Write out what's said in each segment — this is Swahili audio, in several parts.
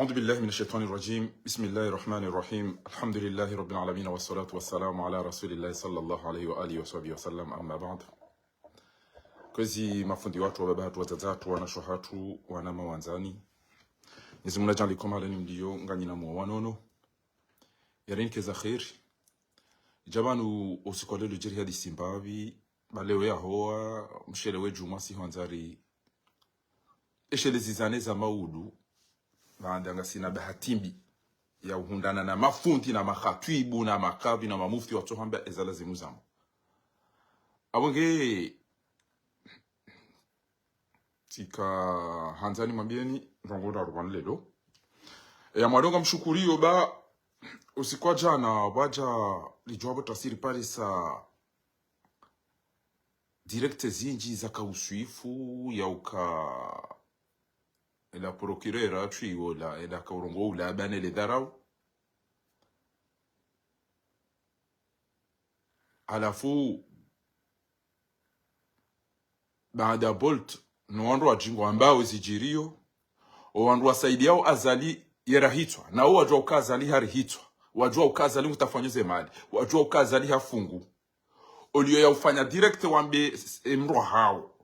أعوذ بالله من الشيطان الرجيم بسم الله الرحمن الرحيم الحمد لله رب العالمين والصلاة والسلام على رسول الله صلى الله عليه وآله وصحبه وسلم أما بعد kwezi mafundi watu wa baba watu watatu wanasho hatu wana mawanzani nizimuna jali koma leni mdiyo nganyina muwa wanono yarini keza khair jamanu usikole lujiri hadi Simbawi balewe ya hoa mshelewe juma si hanzari eshele zizane za maudu baandanga sina bahatimbi ya uhundana na mafundi na makhatibu na makabi na mamufti watu hamba ezala zimuzamu abonge tika hanzani mambieni rongora rwani lelo ya mwadonga mshukurio ba usikwa jana waja lijuwabo tasiri pale sa direkte zinji za kauswifu ya uka la procureur atui wala ela kaurongo ula bane le darau alafu baada bolt no wandu wajingo ambao zijirio o wandu wasaidiao azali yerahitwa na o wajua ukazali harihitwa wajua ukazali mutafanyoze mali wajua ukazali hafungu olio ya ufanya direct wambe mro hao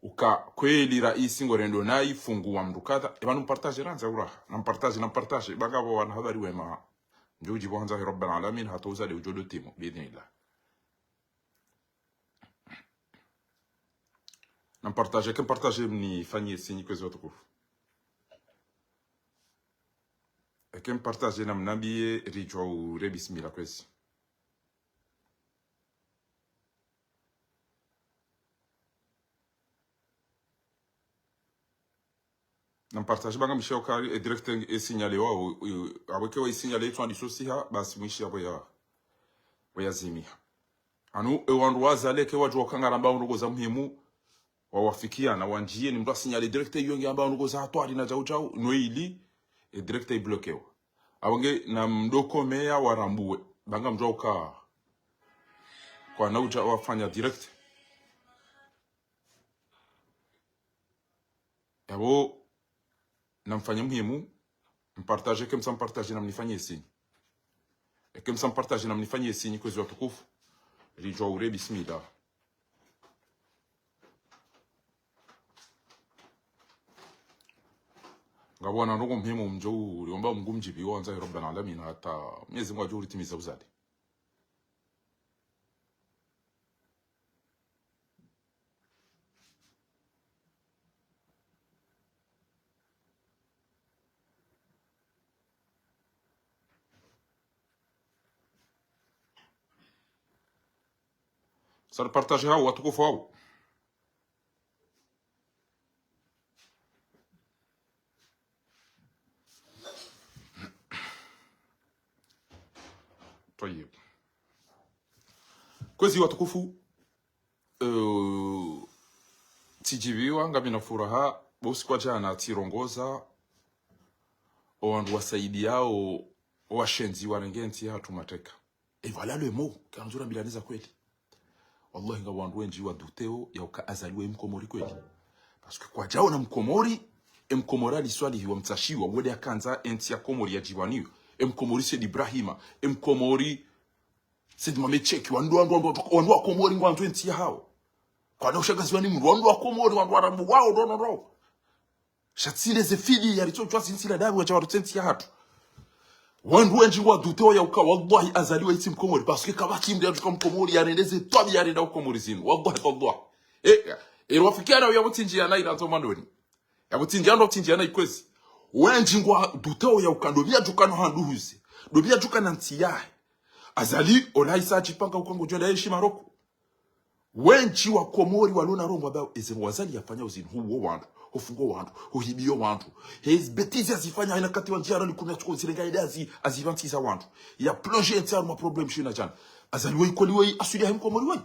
uka kweli raisi ngorendo nai fungu wa mdukada ebanu partage ranza uraha na partage bagabo wana habari wema njuji bwanza rabbal alamin hatuza le ujodo timo biidhnillah na partage mni fanyie sinyi kwezi watukufu kem partage na mnambie rijwa ure bismillah kwezi na partage banga mshia ukari direct signalé wa abeke wa signalé twandi sosiha basi mwishi abo ya zimia anu ewandu wazale ke wajwa kangara ambao ngoza muhimu wawafikia na wanjie ni mtu signalé direct yonge ambao ngoza hatwari na jau noili direct iblokewa abonge na mdoko meya warambue banga mjwa uka kwa nauja wafanya direct yabo na mfanya muhimu mpartage kem sam partage na mnifanyie sinyi kem sam partage na mnifanyie sinyi kwezi watukufu rijwa ure bismillah ngabona ndongo muhimu mjo uliomba Mungu mjibi wanza rabbana alamin hata miezi mwajo ulitimiza uzali sar partage hao watukufu hao طيب kwezi watukufu tijibiwa ngabi na furaha bosi kwa jana tirongoza owandu wasaidiao washenzi warengenti hatu mateka voilà le mot kanzura bilaniza kweli wallahi ngawandu wenji wa duteo ya uka azaliwe mkomori kweli parce que kwa jao na mkomori mkomorali swali hiwa mtashiwa wode akanza enti ya komori ya jiwaniyo mkomori se Ibrahima mkomori se mamecheki wandu komori ngwantu enti ya hao kwa na ushagazi wani mwandu wa komori wandu arabu wao no shatsile ze fili ya richo chwasi nsila dabu ya chawaru enti ya hatu wandu wenji wa duteo ya uka wallahi azaliwe iti mkomori parce que kabaki mdi ya mkomori ya rendeze tobi ya renda ukomori zinu wallahi wafikiana ya mutinji ya naira ntomandoni ya mutinji ya ndo mutinji ya naikwezi wenji ngwa duteo ya ukandobia jukano handuhuzi dobia jukana ntiyahe azali olaisa chipanga ukongo jwela yeshi maroko wenji wa komori walona rombo abao ezemu wazali yafanya uzinu huo wandu ufungo wandu uhibiyo wandu hezi betizi azifanya ina kati wanjiara ni kumia chuko zirenga idazi azivantiza wandu ya plonje entiaru ma problem shina jana azali weikoli wei asuli ya mkomori wei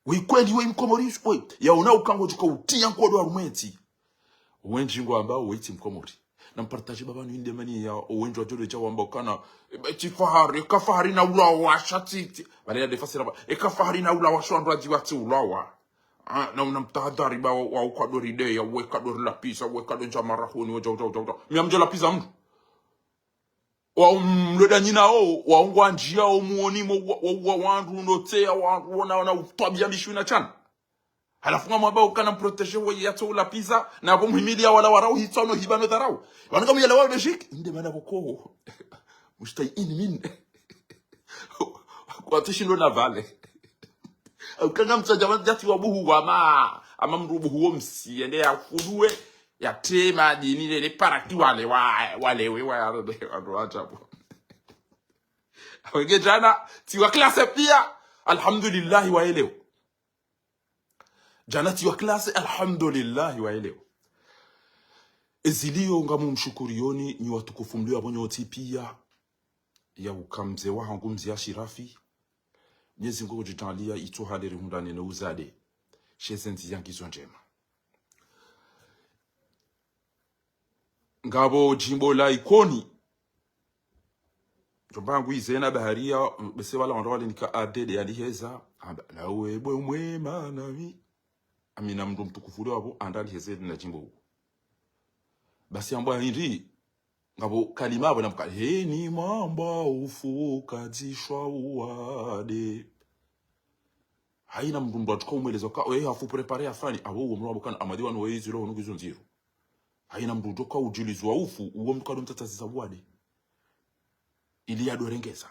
weikoli wei mkomori wei ya una ukango juka utia nkodo wa rumenti wenji ngwa ambao weiti mkomori na mpartaji baba ni ndemani ya wenji wa jolo jawa ambao kana kafahari na ula wa shatiti bale ya defasira ba kafahari na ula wa shwandu ajiwati ula wa na unamtahadhari ba wa ukadori de ya weka dori la pizza weka do njamara huni wa miamje la pizza mtu wa mloda nyina wa ongwa njia o muoni wa wandu notea wana utwabia bishuna chana halafu ngamba ukana proteger wa yato la pizza na bo muhimilia wala warau hitano hibano dharau wananga yala wa beshik inde mana boko mustai in min kwa tishindo na vale ukanga mtsaja jati wa buhu wa ama mrubu huo msiende ya kudue ya tema dini le paraki wale ajabu wenge jana tiwa klase pia alhamdulillah waelewa jana tiwa klase alhamdulillah waelewa ezilio ngamu mshukurioni ni watukufu mlio abonyoti pia ya ukamze wa hangumzi ya shirafi Mwenyezi Mungu jitalia ito halere hundane na uzade shezenti yangizo njema ngabo jimbo la Ikoni jombangu izena baharia bese wala wandwale nika adede aliheza na webwe mwema nami amina mndu mtukufu wabo andali hezedi na jimbo basi ambwa hindi ngabo kalima abo namka ni mamba ufuka jishwa uade haina mndu atuka umelezo ka hafu prepare afani abo uwo mrabo kana amadiwa no yeziro nugizo nziro haina mndu doka ujilizwa ufu uwo mkado mtataziza uade ili adorengeza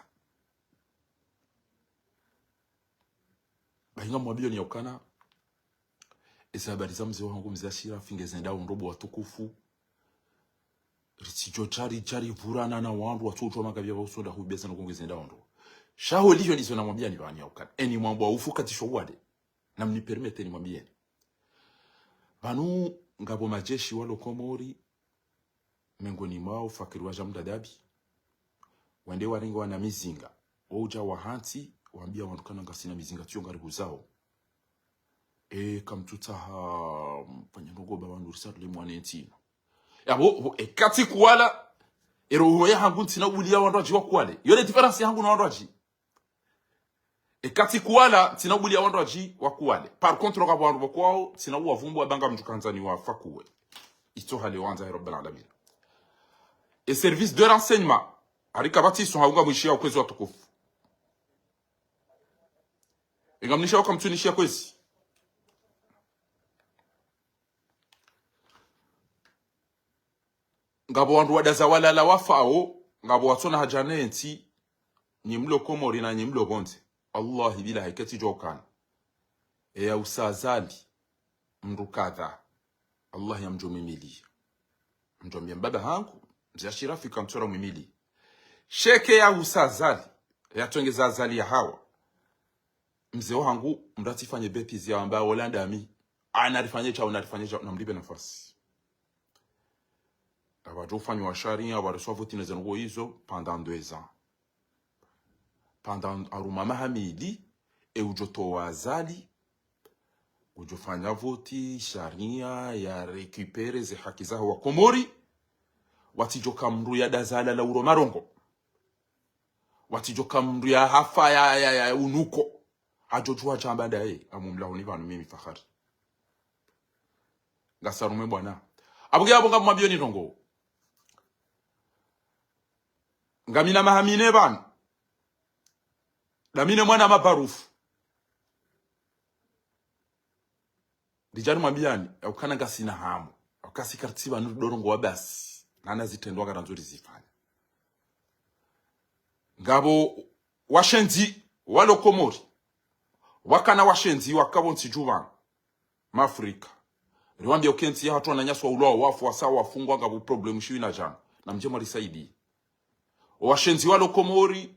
bahinga mwabilo ni yokana esa habari za mzee wangu mzee Ashira fingezenda ndobo watukufu ritijo chari vurana na wandu watoto magabia bausonda hubeza no kongezenda ndo shaho liyo nizo namwambia ni bani yokana eni mwambo ufuka tisho wade na mnipermete ni mwambie banu ngabo majeshi walo Komori mengoni mao fakiri wa jamdadabi wende waringo wana mizinga oja wahanti waambia wanukana ngasina mizinga tiyo ngaribu zao kamtuta panyandogo babandu risatu le mwanentino yabo kati kuwala ero ya hangu ntina ulia wandoji wa kwale yole difference yangu na wandoji kati kuwala ntina ulia wandoji wa kwale par contre ngabo wandu bokwao ntina uwavumbu abanga mtukanzani wa fakuwe ito hali wanza ya rabbal alamin service de renseignement arika batiso haunga mwishia ukwezi wa tukufu ingamnisha wakamtunishia kwezi ngabo wandu wadaza walala wafao ngabo watona hajanenti nyimlo Komori na nyimlo bonte Allah bila hekati jokana ya usazali mrukadha Allah ya mjomimili mjomia mbaba hangu mzee Ashira fika mtora mwimili sheke ya usazali ya tongeza azali ya hawa mzee wangu mratifanye bepizi ya ambao Holanda ami anarifanye cha na mlipe nafasi abajofanya wa sharia abareçoit votine zengo hizo pendant 2 ans pendant aruma mahamili ujoto wazali ujofanya voti sharia ya récupérer ze haki zao wa Komori watijoka mru ya dazala la uro marongo watijoka mru ya hafa ya unuko ajojua chamba dae amumla ni banu mimi fakhari ngasarume bwana abuge abonga mwabioni rongo ngamina mahamine bana damine mwana mabarufu dijani mwabiani ukana ngasina hamu ukasi kartiba ndorongo wabasi nana zitendwa kana nzuri zifanya ngabo washenzi walo Komori wakana washenzi wakabonti juva mafrika riwambia ukenti ya hatu wananyaswa uloa wafu wasawa wafungwa ngabo problemu shiwi na jana na mjema risaidi washenzi walo Komori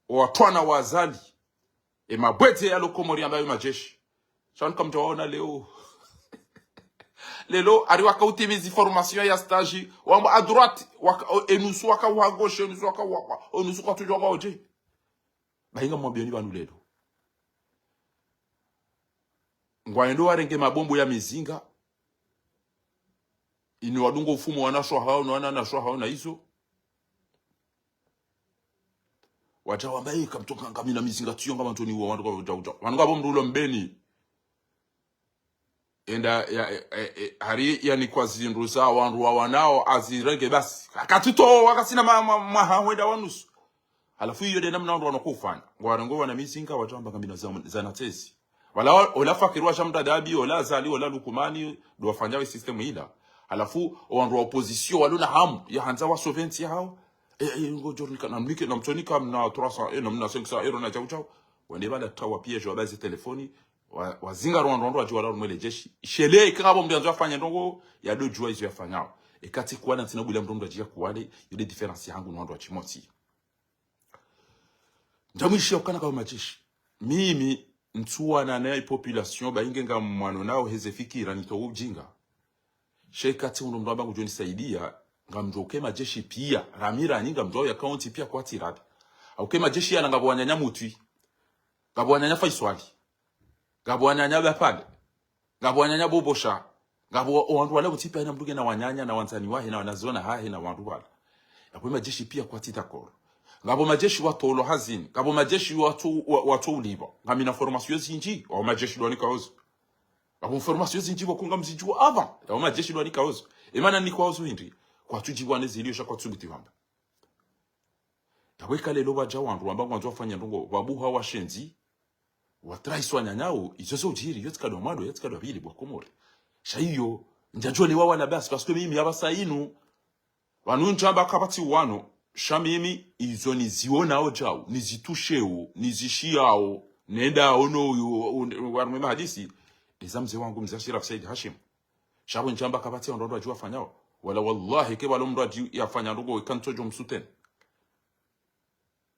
watwana wazali mabwete ya Komori ambayo majeshi shanu kamtawaona lelo ari wakautimizi formation ya stage wamba à droite enusu waka wa gauche enusu waka wa enusu kwa tujwa kwa oje bahinga mwabioni banu lelo ngwaendo warenge mabombo ya mizinga ini wadungo ufumo wanashwa hao na wanashwa hao na hizo wajawa mbaye kamtoka ngamina mizinga tiyo ngama ntoni wa wandu kwa wandu kwa mrulo mbeni enda hari yani kwa zinduza wandu wanao azirenge basi akatuto wakasina mahawenda wanusu halafu hiyo de namna wandu wanakufanya ngwarango wana mizinga watamba kambina za natezi wala fakirwa shamda dabi wala zali wala lukumani do wafanyawe system ila halafu wandu wa opposition waluna hamu ya hanza wa sovereignty hao ngojo nikanamlike na mtonika na 300 na mna 500 euro na chao wende bala tawa piège wa base telefoni wazinga rwanda wajua mwele jeshi shele ikabo mbianzo afanya ndongo ya do jua izo yafanyao ekati kuana ntina bula mdondo ajia kuwale yule difference yangu na wandu wa chimoti ndamwishi okana kwa majeshi mimi ntuwa na nae population ba ingenga mwano nao hezefikira nito ujinga shekati undo bangu joni saidia ngamjoke majeshi pia ramira nyinga mdo ya county pia kwa tirada auke majeshi yana ngabo wanyanya mutwi ngabo wanyanya faiswali ngabo wanyanya bapale ngabo wanyanya bobosha ngabo wandu wale kutipa ina mduge na wanyanya na wanzani wahe na wanazona hahe na wandu wale yakwe majeshi pia kwa titakoro ngabo majeshi watolo hazini ngabo majeshi watu ulibo ngamina formation zinji au majeshi doni kaozo ngabo formation zinji wakunga mzijua avant au majeshi doni kaozo imana ni kaozo hindi kwa tujibwane zilio kwa tsubuti wamba yakwe kale loba jawandu wamba kwanza wafanya ndongo babuha washenzi watraiswa nyanyao izozo ujiri yotka do mado yotka do bili bwakomore shayiyo njajole wawa na basi parce que mimi abasainu wanunjamba kabati wano shamimi izo niziona ojao nizitusheo nizishiao nenda ono warumema hadisi nizamze wangu mzashira Said Hashim shabu njamba kabati ndo ajua fanyao wala wallahi ke balo mndo yafanya ndogo kantojo msuten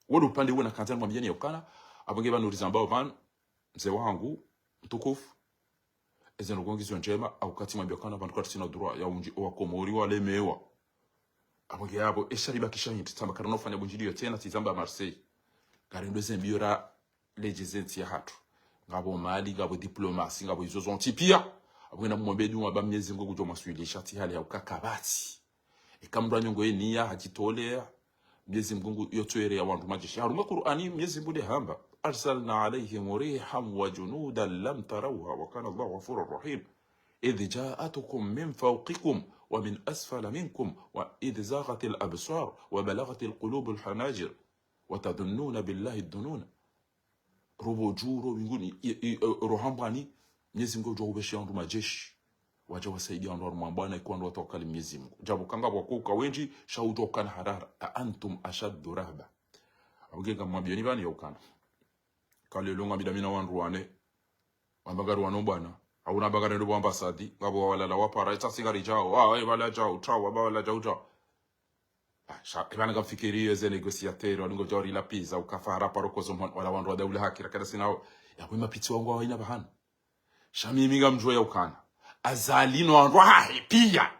wolo upande wona kanzani mwambieni yokana abonge banuriza ambao van mzee wangu mtukufu ezeno gongizo njema au kati mwambia kana bantu kwa sina droit ya unji wa komori wale mewa abonge yabo eshariba kishanyiti tamba karano fanya bunjidi yo tena tizamba Marseille karendo zembiora legizenti ya hatu ngabo mali ngabo diplomasi ngabo izo zonti pia abonge na mwambedi umaba myezi ngo kujo maswilisha ti hali ya ukakabati ekamdwa nyongo eniya hajitolea myezi mgungu yotwere ya wandu majeshi haruma Qur'ani myezi mbude hamba أرسلنا عليهم ريحا وجنودا لم تروها وكان الله غفورا رحيم إذ جاءتكم من فوقكم ومن أسفل منكم وإذ زاغت الأبصار وبلغت القلوب الحناجر وتظنون بالله الظنون روبو جورو بيقول روحانباني Mwenyezi Mungu jawubeshe yandu majeshi waje wasaidia ndo mwambana ikuwa ndo watokali Mwenyezi Mungu jabu kanga kwa wenji shautokana harara antum ashaddu rahba abugenga mwabioni bani yokana kale longa bidamina wanruane wambagaru wanobana hauna bagara ndo ambasadi ngabo wala la wapara ita singari jao wala jao trawa wala jao ibana kafikiria ze negociateur walingo jori la pizza ukafara paroko zo wala wandu daula hakira kada sinao ya kwema piti wangu haina bahana shamimi ngamjwa ya ukana azalino wandu pia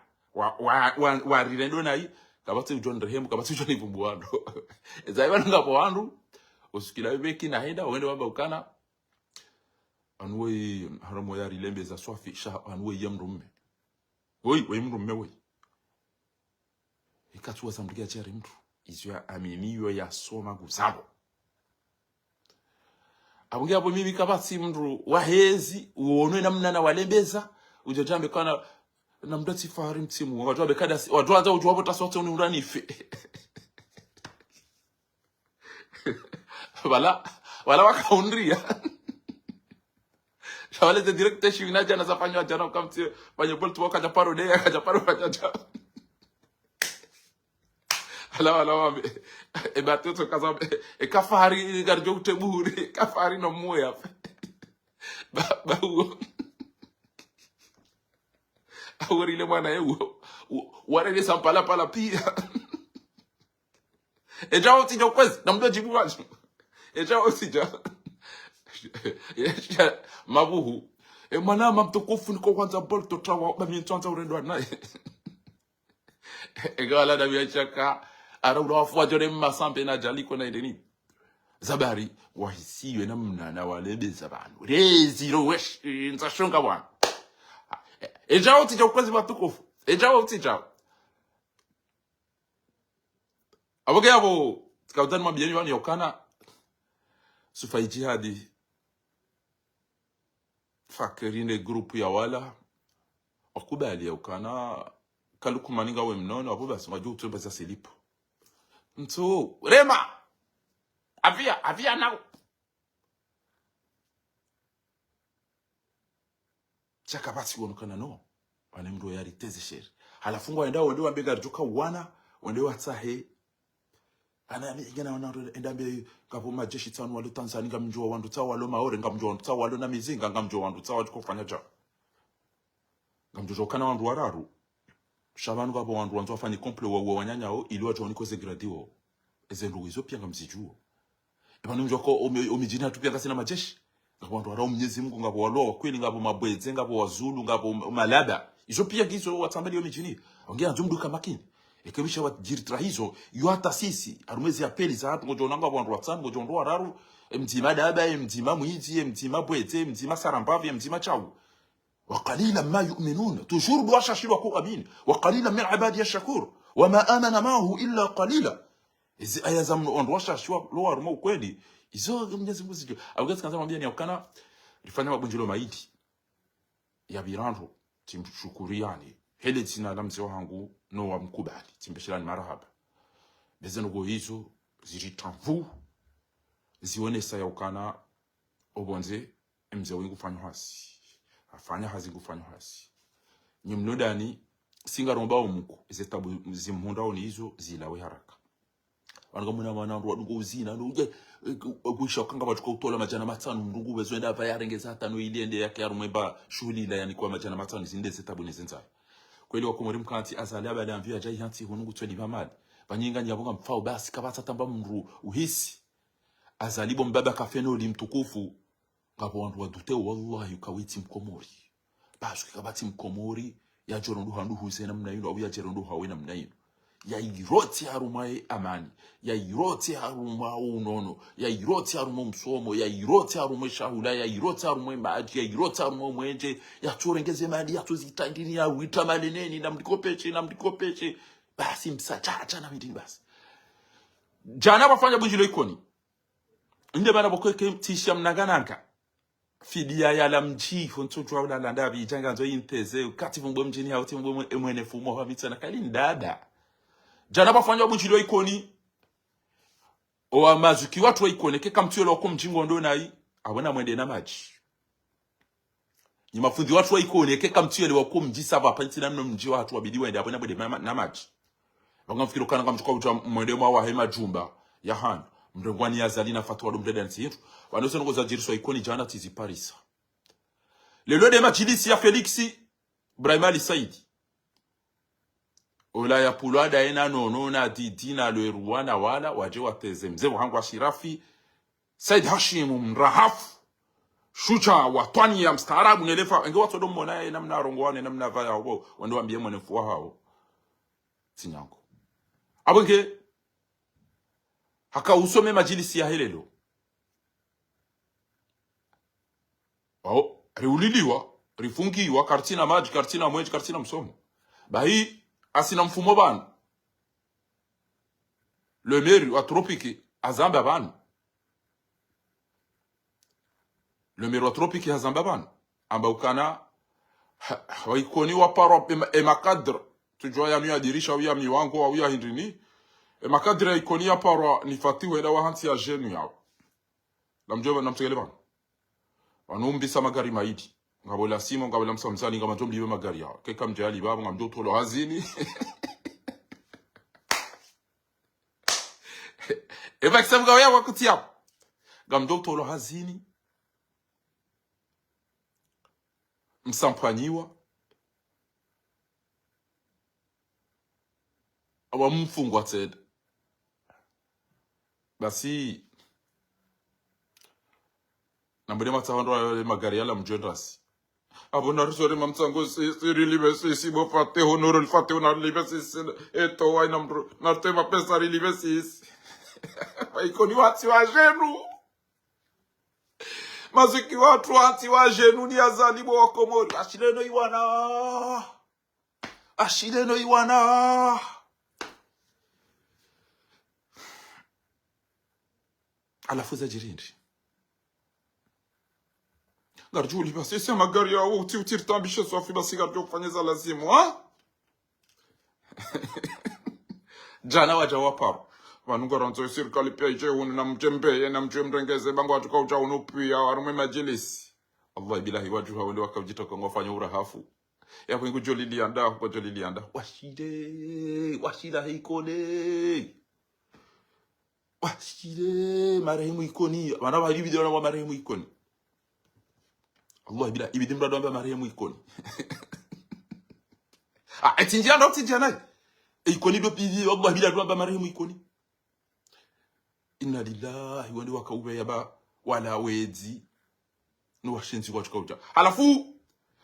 wa rirendo nai kabati ujon rehemu kabati ujon ibumbuando ezaiba ngapo wandu usikila beki na henda wende wamba ukana anwe haramo yari lembe za swafi sha anwe yamrumme we mrumme we ikatuwa zambiga jari mtu izwa aminiyo ya soma guzabo abunge hapo mimi kabati mtu wahezi uonwe namna na walembeza ujajambe kana na mdati fahari mtimu watu wabekada watu hata ujua hapo tasote unuranife wala wakaundria shawale de directeur shivina jana zafanywa jana kamti fanya bolt waka japaro de akajaparo kajaja ala wambe e batoto kazabe e kafari garjo uteburi kafari no moya ba awori le mwana yewo wale ni sampala pala pia e jao ti jokwez na mdo jibu wacho e jao si ja mabuhu e mwana mtukufu niko kwanza bolto trawa ba mintwanza urendo naye e gala da biachaka ara urafu ajore masampe na jaliko na ideni zabari wahisiwe namna na walebeza abantu reziro wesh nzashonga bwana e jao ti jokwez mtukufu e jao ti jao aboge abo kaudani mabieni wani yokana sufai jihadi fakirine grupu ya wala wakubali ya ukana kaluku maninga we mnono wapo basi wajua utuwe basi silipo mtu rema avia nao chaka basi uonekana no wane mdo yari tezi sheri halafungu waenda wende wa mbega rjuka wana wende wa tsahe ana igena wana enda mbe kapo majeshi tanu walo Tanzania ngamjua wandu tsawa walo maore ngamjua wandu tsawa walo na mizinga ngamjua wandu tsawa watu kufanya ja ngamjua kana wandu wararu shabanu kapo wandu wandu wafanya komple wa wanyanyao ili watu wanikoze gradio ezendu hizo pia ngamzijuo ebanu mjua ko omijini hatu pia kasina majeshi ngabo wandu warao Mwenyezi Mungu ngabo walo kweli ngabo mabweze ngabo wazulu ngabo malaba hizo pia gizo watambali omijini ongea njumduka makini ekebisha wajiritra hizo yu hata sisi arumezi ya peli za hatu ngojo nanga wandu watsan ngojo ndo wararu mtima daba mtima muizi mtima bweze mtima sarambavi mtima chau وقليلا ما يؤمنون تجور دواشا شيوا كو امين وقليلا من عبادي الشكور وما امن معه الا قليلا izi aya za ondosha shwa lo armo kweli izo Mwenyezi Mungu sije awezi kanza mwambia ni ukana rifanya mabunjilo maiti ya biranro timshukuriani hele tina la mzee wangu no wa mkubali timbeshirani marahaba bezeno go hizo ziritamvu zione saya ukana obonze mzee wangu fanya hasi afanya hazi kufanya hasi nyumnodani singaromba umuko izetabu zimhunda oni hizo zilawe haraka wangamuna wanandu wadugo uzina nuje kushaka ngaba tukotola majana matano ndungu bezwenda ava yarengeza tano iliende yake yarumeba shughuli ila yani kwa majana matano zinde zetabu nezenza kweli wakomori mkanti azali abali amvia jai hanti hunungu tweli bamali banyinga nyabonga mfao basi kabata tamba mru uhisi azalibo mbaba kafeno limtukufu ngabo wandu wadute wallahi ukawiti mkomori basi kabati mkomori ya jorondu handu huzena mna yino au ya jorondu hawe na mna yino ya iroti harumae amani ya iroti haruma unono ya iroti haruma msomo ya iroti haruma shahula ya iroti haruma maji ya iroti haruma mwenje ya chorengeze mali ya tuzitandini ya wita maleneni na mdikopeche basi msachacha na midini basi jana wafanya bujilo ikoni inde bana bokweke tisha mnagananka fidia ya la mchifu ntutwa wala landa bijanga nzo inteze ukati vumbo mjini hauti vumbo emwene fumo wa mitana kali ndada jana bafanya bujilo ikoni owa mazuki watu wa ikone keka mtuyo wako mjingo ndo nai abona mwende na maji ni mafundi watu wa ikone keka mtuyo wako mjisa ba pantina mno mji watu wabidi wende abona mwende na maji wangamfikiro kana kamchukua uta mwende wa hema jumba ya han mndongwani ya zalina fatwa ndo mdada nsi yetu wanoso ngo za jiriswa ikoni jana tizi Paris lelo de majilisi ya Felix Brahimali Saidi ola ya pulwada ena nono na didina lo ruwana wala waje wateze mzee wangu wa Shirafi Said Hashim mrahafu shucha watwani ya mstaarabu ngelefa inge watu domo naye namna rongoane namna vaya wao wando waambie mwenefu hao sinyango abonge haka usome majilisi ya helelo riuliliwa rifungiwa kartina maji kartina mwenji kartina msomo bahi asina mfumo bana le maire wa tropiki azamba bana le maire wa tropiki azamba bana amba ukana waikoni wa paro emakadr tujua ya miya dirisha au ya miwango au ya hindrini emakadr ikoni ya paro nifatiwe na wahansi ya jenu yao namjua namtegele bana wanumbisa magari maidi ngabola simo ngabola msamsani ngamanjom liwe magari yao keka mjali baba ngamjo tolo hazini eva kisem gawa wakutia ngamjo tolo hazini msampanyiwa awa mfungwa ted basi nambele matsahondo magari yala mjondasi abona risore mamtsango sirilibe sisi bo fate honoro fate honor libe sisi eto wa namro nartema pesa libe sisi ikoni wati wa jenu maziki watu wati wa jenu ni azalibo wa Komori ashileno iwana alafuza jirindi Ngarjuli basi sema gari ya utirtambisha Sofi basi garjo kufanyeza lazimu ha? Jana waja waparo vanunga ronzo serikali pia ije hunu na mjembe na mjemrengeze bango watuka uja hunu pia warume majilisi. Allah bilahi waju hawende wakajitoka ngofanya urahafu. Ya kwengu jolili anda kwa jolili anda. Washida hikone. Washide marehemu ikoni. Mana wali video na marehemu ikoni. Allah bilahi ibidim radwa marehemu ikoni. Etinjia ndo tinjia nai. Ikoni do pidi Allah bilahi radwa marehemu ikoni. Inna lillahi wende wakaube yaba wala wedi. No washenzi kwa chukauja. Halafu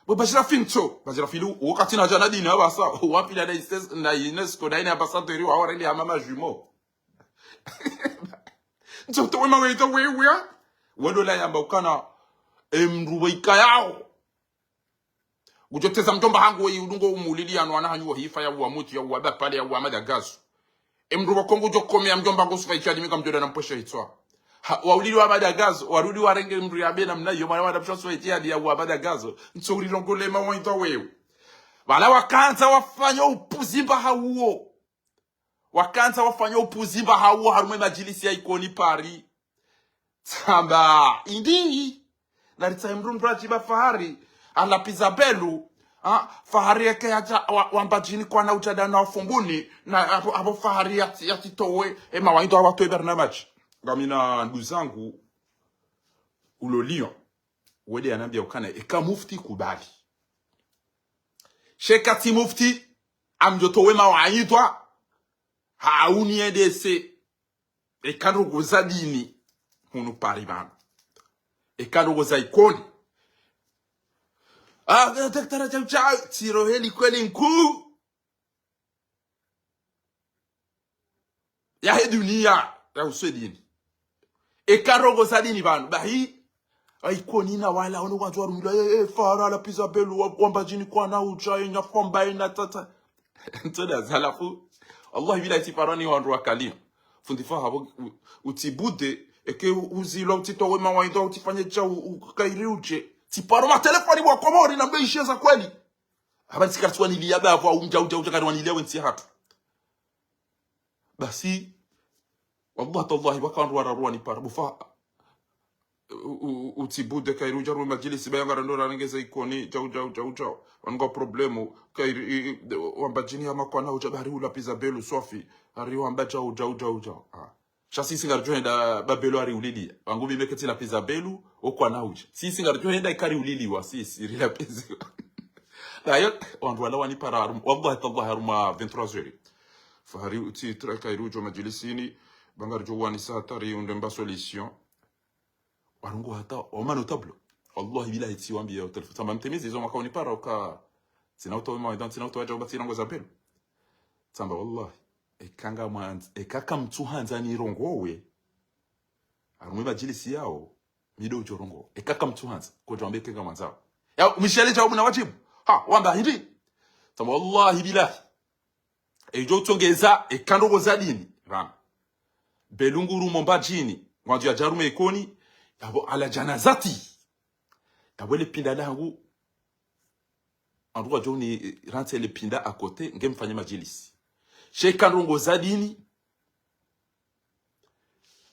Bashira finto, bashira filu, wakati na jana dini abasa, wapi na UNESCO na ina ambassadeur wa wareli ya mama jumeau. Nzoto wema weita wewe ya. Wado la yamba ukana mruwaika yao. Ujoteza mtomba hangu wa udungo umulili ya nuana hanyu wa hifa ya uamuti ya uabapali ya uamadagazu. Mruwa kongo jokome ya mjomba ngusu faichadi mika mjoda na mpwesha hitwa. Waulili wa madagazo warudi warenge mru ya bena mnayo mwana wadapshoso etiadi ya uabadagazo ntsuri longole mawaita wewe wala wakanza wafanya upuzimba hauo harume majilisi ya ikoni pari tamba indi na ritaimbru mbrajiba fahari ala pizabelu fahari yake ya wambajini kwa na ujada na wafumbuni na hapo fahari ya titowe mawaita watu ebernamaji. Gamina ndugu zangu ulolion wede anambia ukana eka mufti kubali shekati mufti amjoto wema waitwa hauni edese ekarogo za dini hunu paribana ekarogo za ikoni daktara chao tiro heli kweli mkuu ya he dunia ya uswedini ekarogo sadini banu bahi aikoni na wala ono watu warumila fara la pizza belu wambajini kwa na uja ina fomba ina tata ntoda zalafu Allah bila tifarani wandu wakalia fundifa habo utibude eke uzilo utito wema waida utifanye cha ukairi uje tiparo ma telefoni wa komori na mbeisheza kweli haba sikatwa niliaba hapo uja kadwa nilewe nti hatu basi والله والله وكان رواني باربوفا utibude kairu jaru majilisi bayanga ndora ngeza ikoni jau wanga problemu kairi wambajini ama kwa na ujabari ula pizza belu Sofi ari wamba jau shasi singarjoenda babelo ari ulili wangu bimeketi la pizza belu okwa na uja sisi singarjoenda ikari ulili wa sisi rila pizza ayo wandu wala wani para wallahi tallahi aruma 23h fahari uti kairu jo majilisini bangar jowani satari undemba solution warungu hata omano tablo wallahi bila iti wambi ya telefoni tamba mtemizi zo makaoni para uka sina uto ma idan sina uto waja ubati rango za pelo tamba wallahi ekanga mwanza ekaka mtuhanza ni rongowe arumwe bajilisi yao mido ujorongo ekaka mtuhanza ko jambe kenga mwanza ya mishale jawabu na wajibu wamba hindi tamba wallahi bila ejo tongeza ekandogo za dini ran belunguru mombajini mwanzo ya jarume ikoni yabo ala janazati yabo le pinda langu andwa joni rante le pinda akote ngemfanye majilisi sheka ndongo zadini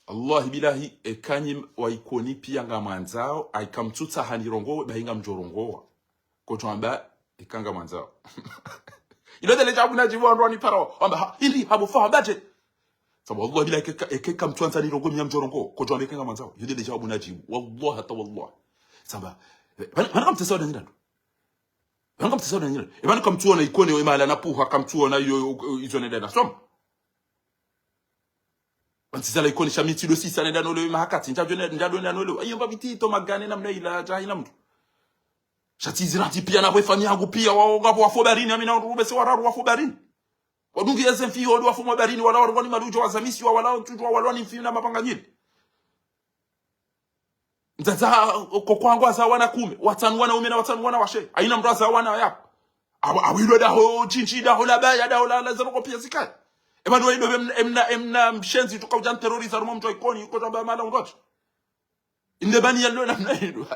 Allah bilahi ekanyi wa ikoni pia ngamanzao aikamtuta hanirongo bahinga mjorongo ko twamba ikanga manzao ilo dele jabu na jibu andwa ni paro amba ili habo fa baje sababu Allah bila ekeka mtu anza nirongo mjamjorongo ko twamba ikanga manzao ilo dele jabu na jibu wallahi hata wallahi sababu bana mtasawada ndani bana mtasawada ndani bana kamtuona ikoni we mala napuha kamtuona hizo nenda na soma Wantisala ikoni shamiti do sisa nenda nolo mahakati njado nenda nolo ayomba bitito magane namna ila jahila mtu shatizirati pia na bwefami yangu pia waonga bwafo barini amina rube se wararu wafo barini wadungi yeze mfi wadu wafo barini wala wani madujo wazamisi wala tutwa wala ni mfi na mapanganyini nzaza kokwangu azawana kume watanwana umena watanwana washe aina mraza wana yapo awilo da ho chinchi da ho labaya da ho la zero pia zikai Ebanu wa emna mshenzi tuka ujan terrorist arumo mtu ikoni yuko tamba mala ungocho. Indebani yalo na mnaidu.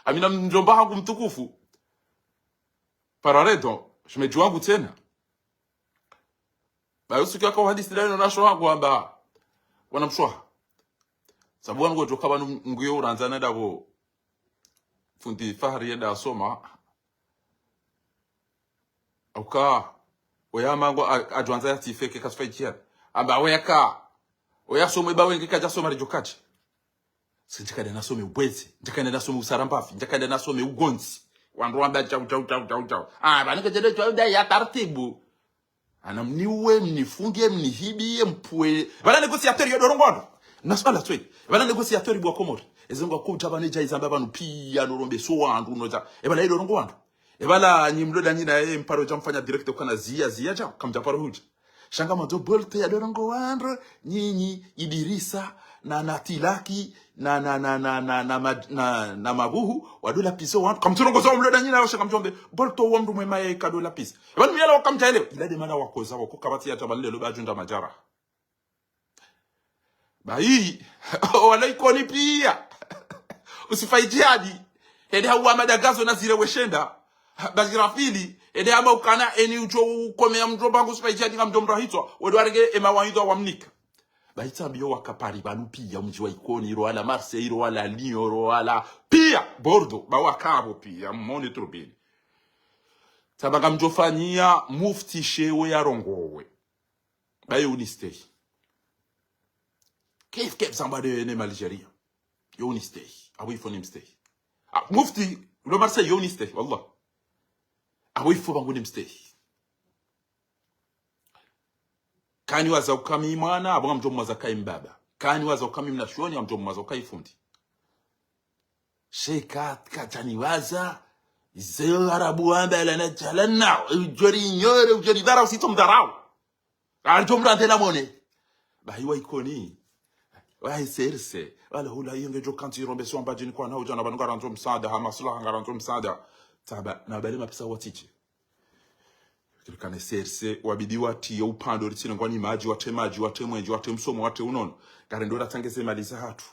amina mjomba wangu mtukufu pararedo shemeji wangu tena bayo siku yako hadithi ndani na shwa wangu amba wanamshwa sababu wangu toka banu nguyo uranzana dabo fundi fahari yenda asoma auka oyama ngo adwanza yatifeke kasfaikia amba weka oyasoma bawe ngikaja soma rijokaje sinjikade nasome ubwezi njikade nasome usarambafi njikade nasome ugonzi wandu amba chau bana kejede chau da ya taratibu ana mniwe mnifungie mnihibie mpwe bana negociateur yodorongono nasala twe bana negociateur bwa komori ezengo akuta bana jaiza banu pia norombe so wandu noza bana yodorongono bana nyimloda nyina mparo jamfanya direct kana zia cha kamja paro huja shanga mazo bolte ya dorongo wandu nyinyi Idirisa na Natilaki na mabuhu wadola piso wandu kamturongo zo mloda nyina shanga mjombe bolto wandu mwema kadola piso bana myala wakamja elewa ilade mana wakoza wako kabati ya tabalelo bajunda majara bai wala ikoni pia usifaijiadi ede hawa madagazo na zile weshenda bazirafili ede ama ukana eni ucho ukomea mjomba wangu usifaijiadi nga mjomba hitwa wedwarege ema wanyido wamnika baita biyo wakapari banu pia mji wa ikoni iro ala Marseille iro ala Lyon iro ala pia Bordeaux ba wakabo pia mmone trobini tabaga mjofanyia mufti shewe ya rongowe bayo unistay كيف somebody in Algeria يوني stay away from him stay مفتي لو مرسى يوني stay والله away from him stay kani waza ukami mwana abanga mjomo waza kai mbaba kani waza ukami mnashoni mjomo waza kai fundi sheka katani waza zeo arabu amba lana jalana ujori nyore ujori dara usitom darau aljomra tena mone bahiwa ikoni wai serse wala hula yenge jo kanti rombe so ambajini kwa na ujana banu garanzo msada hamasula garanzo msada taba na bale mapisa watiche kilikane serse wabidi wati upando ritino ngwani maji wate mwenji wate msomo wate unono garendora tangeze maliza hatu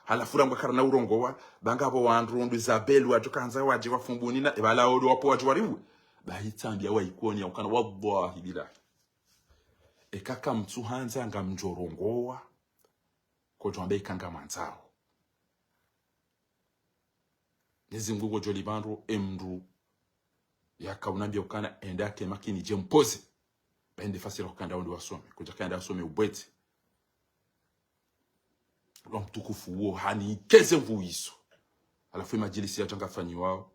halafura ngwa karana urongowa bangabo wandu Isabel watu kanza waje wafumbunina ebala odo wapo watu wariwe bahitambia waikoni ukana wallahi bila ekaka mtu hanza ngamjorongowa ko jombe kanga manzao nizimgugo jolibandro emru yakaunambia ukana endake makini je mpoze baende fasira ukanda ndo wasome kuja kanda wasome ubwete lo mtukufu wo hani keze mvuiso alafu majilisi ya tanga fanyiwao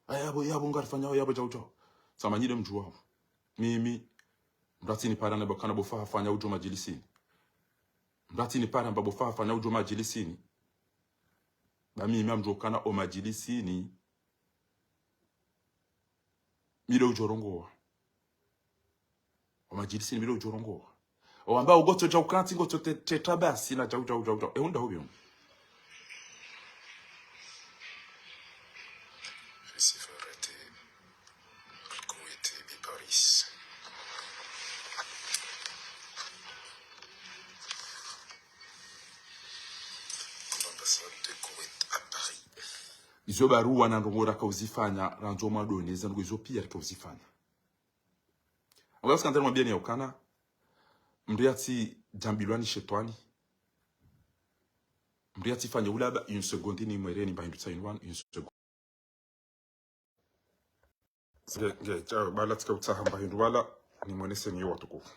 yabo ngarfanyawo yabo jaujo samanyide mju wao mimi mratini parana bakana bofa fanya ujo majilisini mratini parana bofa fanya ujo majilisini bami mjokana o majilisini mile ujorongoa o majilisini mile ujorongoa o amba ugoto ja ukanti ngoto tetabasi na jauja eunda hobyo izo barua na ndongora kauzifanya ranzo madoni zangu izo pia kauzifanya ngwa skandal mabia ni ukana mriati jambilwani shetwani mriati fanya ulaba une seconde ni mwereni ba indutsa in one une seconde cha bala tika utaha mba hindu wala ni mwenese ni watukufu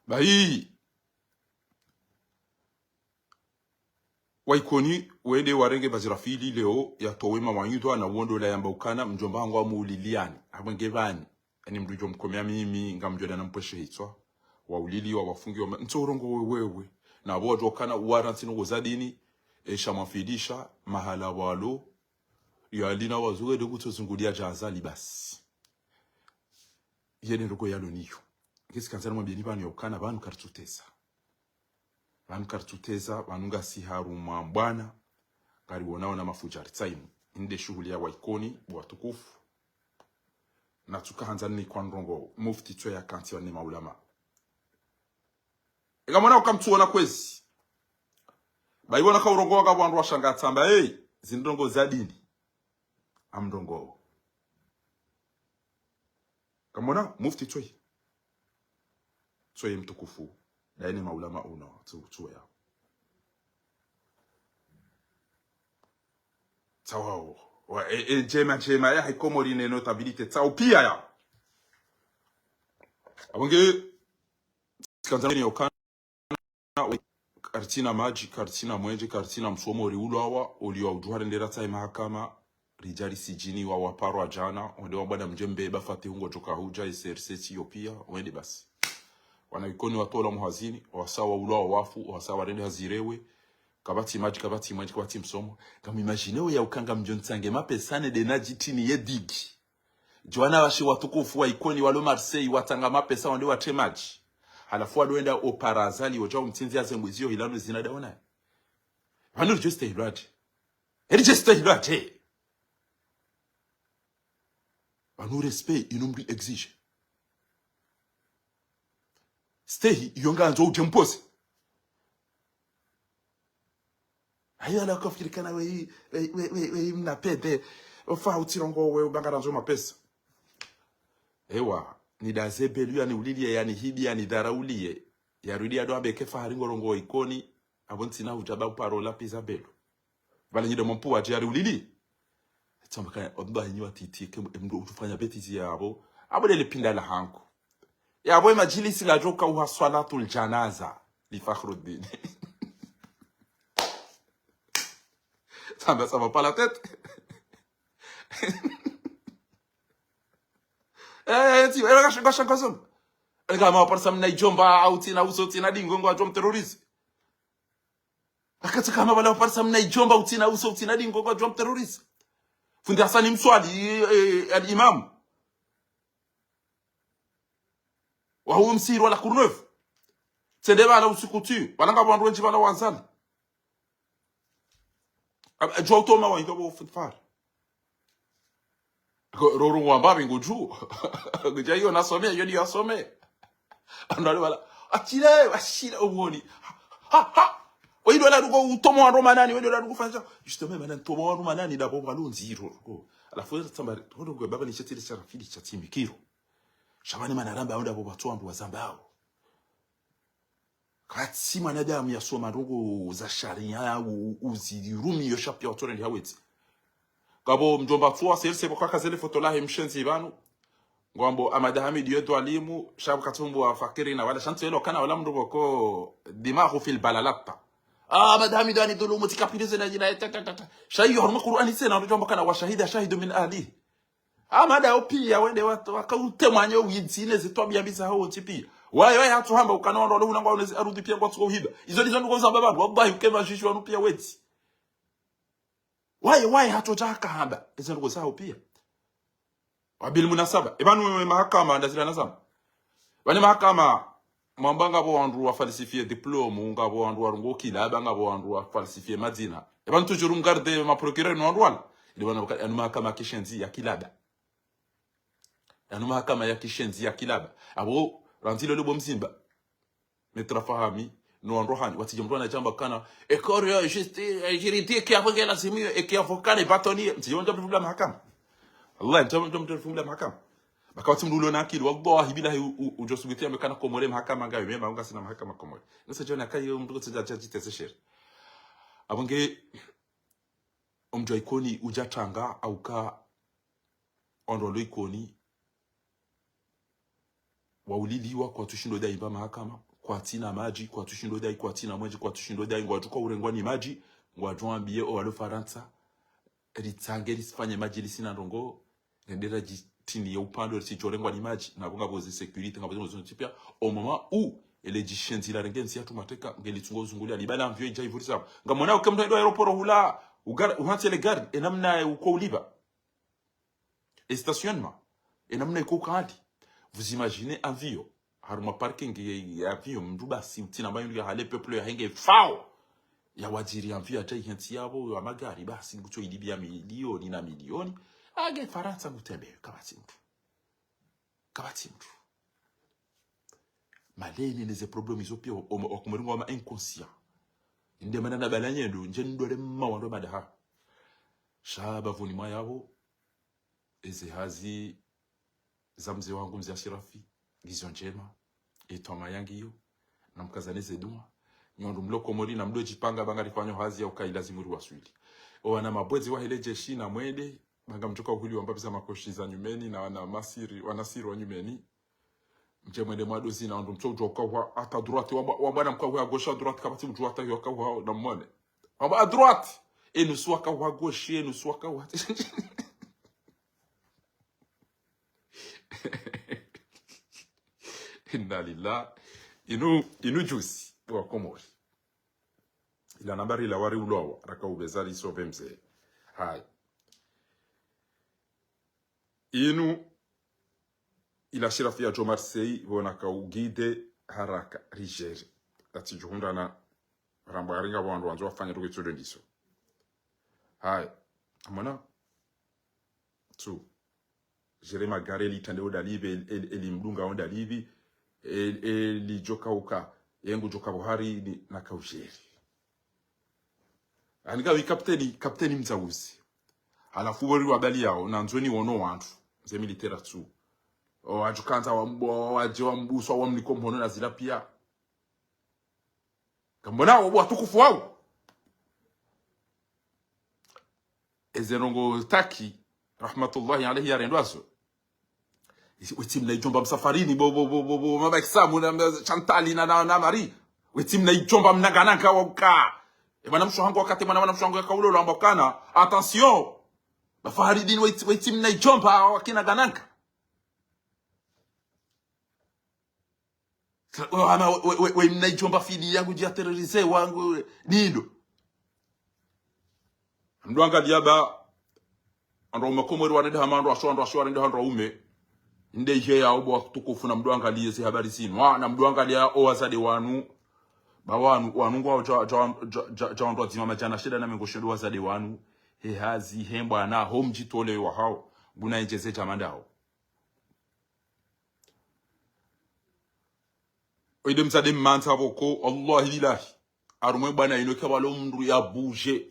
bai waikoni wende warenge bazirafili leo ya towema wanyudwa na wondo la yamba ukana mjomba wangu amuliliani abangevani ani mdujo mkomea mimi ngamjoda na mpweshe hitwa wa ulili wa wafungi wa ntorongo wewe na abojo kana warantino gozadini shamafidisha mahala walo yalina wazuwe dogo tozungulia jazali basi yene rogo yalo niyo ngisi kanzana mwambie bani ukana banu kartutesa bankartuteza banunga siharu mwambwana karibonao na mafujari time inde shughuli ya waikoni watukufu na tukaanza ni kwa ndongo mufti twa ya kanti wa ni maulama egamona ukamtuona kwezi Baibona ka urongo waka wandu washanga tsamba zindongo za dini amndongo kamona mufti tsoi mtukufu daini maulama una tsoi ya tsawao wa jema ya hikomori ne notabilite tsao pia ya abonge kanzani yokana kartina maji kartina mwenje kartina msomo riulwa oliwa ujuhare ndera tsai mahakama rijari sijini wa waparwa jana wende wabada mjembe bafati hungo toka huja SRC Ethiopia wende basi wanaikoni watola muhazini wasawa ulwa wafu wasawa rende hazirewe kabati maji kabati mwenje kabati msomo kama imagineo ya ukanga mjonsange mapesane de najitini yedigi Joana washi watukufu wa ikoni walo Marseille watanga mapesa wande wate maji halafu wadoenda oparazali wajao mtinzi azengwizio hilano zinadaona vanuru just hilwate just hilwate Vanu respect inumbri exige. Stay yonga anzo ujempose. Haya la kafirikana we mnapede ofa utirongo we bangara nzo mapesa. Ewa ni dazebelu yani ulilie yani hibi yani daraulie ya rudia do abeke faharingo rongo ikoni abonti na ujaba parola pizabelu. Bale nyido mpu wa jari ulili. Tsamba odba hinyo atitike mdo utufanya betizi yabo abo le pinda la hanko yabo majilisi la joka wa salatul janaza li Fakhruddin ça va pas la tête ti era gasha kasum nga ma parsa mna ijomba auti na usoti na dingo ngo ajom terrorist akati kama wala parsa mna ijomba uti na usoti na dingo ngo ajom terrorist fundi Hasani Mswali al-Imam wa huwa msiri wala kurneuf sendeba ala usikutu wala ngabo ndwenji bala wanzali jwautoma wa ngabo futfar roro wambabi nguju ngijayo nasomea yoni yasome andale wala akile ashira uboni ha Oido la rugo utomo wa Roma nani oido la rugo fanya justement manan tomo wa Roma nani dabo balonzi ro ala fuza tsamba hodo go baba ni chetiri cha rafidi cha timikiro shabani manaramba aonda bo batu ambu wazambao katsi mwanadamu ya soma rugo za sharia uzirumi yo shapia otore ndi haweti kabo mjomba tuwa selse bokaka zele foto la hemshenzi banu ngwambo Amada Hamid yetu alimu shabu katumbu wa fakiri na wala shantu yelo kana wala mrugo ko dimahu fil balalata Amada Hamid ani dulu mutikapilize na jina tata shayi horma Qur'ani sena ndo kana wa shahida shahidu min ahli Amada opia wende watu wakautemwanyo wizine zitwabia bisa hao tipi waye hatu hamba ukanondo lo unangwa unezi arudi pia kwa tuhiba izo ndizo ndo kwa baba wallahi ukema shishu anu pia weti waye hatu taka hamba izo ndo kwa pia wabil munasaba ibanu mahakama ndazira nazama wani mahakama mwambanga bo wandu wa falsifier diplôme ngabo wandu warungo kila banga bo wandu wa falsifier madina ibanu toujours garder ma procureur no wandu ile wana mahakama kishenzi ya kilaba mahakama ya kishenzi ya kilaba abo ranzilo lobo mzimba metrafahami no rohani watije mtu anajamba kana ekorio juridique qui avocat la simio et qui avocat les bâtonniers mtijonja mtu mahakama Allah mtu funga mahakama bakawati mdulo na akili wallahi billahi ujosubitia mekana komore mahakama ngayo mema unga sina mahakama komore nasa jona kayo mtu tsaja jitesesher abonge omjo ikoni ujatanga au ka ondolo ikoni wauliliwa kwa tushindo dai ba mahakama kwa tina maji kwa tushindo dai kwa tina mwenje kwa tushindo dai ngwatuka urengwani maji ngwajwambie o walo faransa ritsange lisifanye maji lisina ndongo ndera jitini ya upando lichorengwa ni maji na bonga boze security ngabo zo tipia au moment où ele jishenzi la rengensi atu mateka ngeli tungo zungulia libala mvyo ija ivurisa ngamona ukemdo ndo aeroport hula uhanti le garde enamna uko uliba et stationnement enamna uko kandi vous imaginez avion haruma parking ya avion mduba si utina bayo ya hale peuple ya henge fao ya wajiri avion ata hinti yabo ya magari basi ngucho ilibia milioni na milioni age faransa ngutembe kabati mtu maleni neze problème izopia okumeringo ama inconscient inde mana na balanye ndo nje ndole mawando madaha shaba vuni mwayabo eze hazi za mzee wangu mzee Ashirafi gizo njema etoma yangiyo na mkazaneze duma nyondo mloko mori na mdo jipanga banga lifanyo hazi ya ukai lazimuri waswili wana mabwezi wa hele jeshi na mwende banga mtoka uhuli wambabisa makoshi za nyumeni na wanasiri wa nyumeni mche mwende mwadozi na ndo mchojo wakawa hata durati wabana mkawa gosha durati kabati mtu hata wakawa na mwone wamba durati nusu wakawa goshi nusu wakawa inna lillah inu jusi wa Komori ila nambari la wari ulowa raka ubezali sove mzee hai inu ila Shirafi ya Marseille vona ka ugide haraka rigeri ati juhunda na rambo yaringa wandu wanzo wafanya tuki tsudo ndiso hai amona tu Jerema Gareli tandeo dalibi eli mdunga onda libi eli joka uka yengu joka Buhari ni na kaujeri anika wi kapteni mzauzi alafu wori wabali yao na nzoni wono wantu ze militera tu o ajukanza waje wambuswa wamliko mhono na zila pia kambona wabo atukufu wao ezerongo taki rahmatullahi alayhi yarendwaso wetim na ijomba msafarini bo mama examu na Chantali na Mari wetim na ijomba mnaganaka waka bana msho hangu wakati bana msho hangu yakaulo lambokana attention bafaridini wetim na ijomba wakina gananka we mna ijomba fidi yangu jia terrorize wangu nindo mduanga diaba ando makomori wanede hamando asho wanede hando ume nde je ya obo tukufu na mduanga liye habari sinu na mduanga liya owazade wanu wanu ngwa ndo zima majana shida na mengoshodo wazade wanu he hazi hemba na home jitole wa hao guna njeze jamandao oide msade manta boko Allah lillahi arumwe bana ino kabalo mndu ya bouger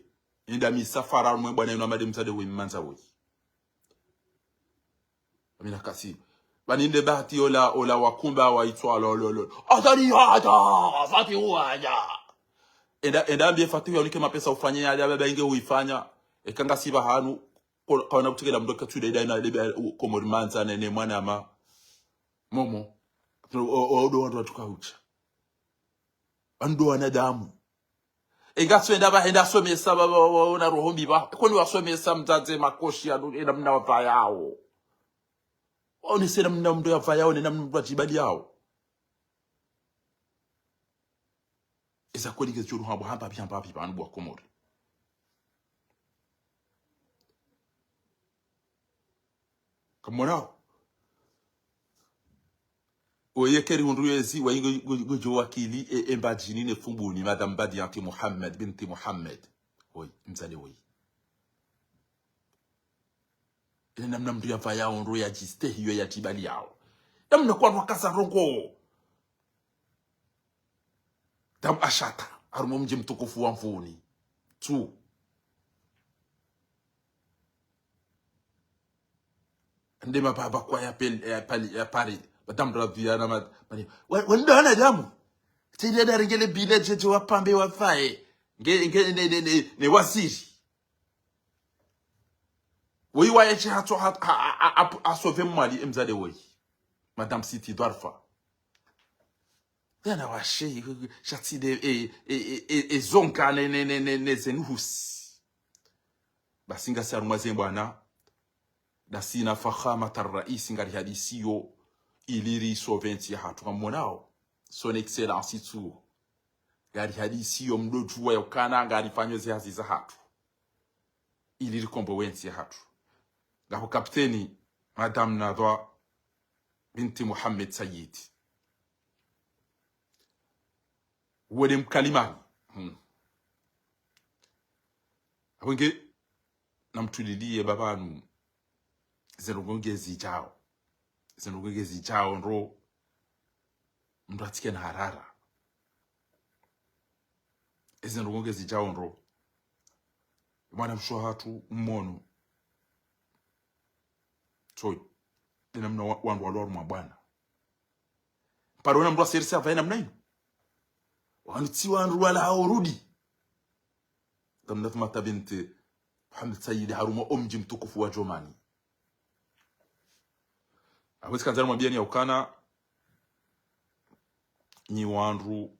inda misafara arumwe bana ino amade msade we manta wo amina kasi baninde bahati ola wakumba waitwa lolo atani hata fati huaja enda ambie fati yonike mapesa ufanye ya baba inge uifanya ekanga siba hanu kaona kutegela mdoka tude ida na Komori manza nene mwana ama momo odo watu tukaucha ando wanadamu engaso enda somesa baba na roho mbiba kwani wasomesa mzaze makoshi ado enda mna wafayao oni sena mna mdo yafayao nena mdo jibali yao eza kweli ke juru habo hamba byamba biba nbo Komori kamona oyekeri unruezi wa ingo wakili embajini ne fumbuni madame Badianti Muhammad binti Muhammad oy mzale oy ile namna mdu ya faya onru ya jiste hiyo ya tibali yao namna kwa wakasa rongo tam ashata arumo mji mtukufu wa mfuni tu ndema baba kwa ya pali madame Raviana mani wanda na jamu tile da ngele bile jeje wapambe wafae ne wasiri we waye hato asove mali emzade we madame Siti Dwarfa yana washe shati de zonka ne zenhus basinga saruma zembwana dasina fakhamata rais ngari hadisiyo iliri soventi ya hatu kamonao son excellence tu ngari hadisiyo mdojuwa ya ukana ngari fanyo zihazi za hatu iliri kombo wenti ya hatu ngaho kapteni madame Nadwa binti Muhammad Sayyid wole mkalimani awenge namtulilie babanu zenogongezi chao nro mndu atike na harara ezi ndonge zijaonro mwana mshwa hatu mmono toi ina mna wandu waloro mabwana parona mndu aserisa vaina mnaino wanitiwa wandu wala haurudi tamna thumata binti Muhammad Sayyid Haruma omji mtukufu wa Jomani awezi kanzana mwambia ni ukana ni wandu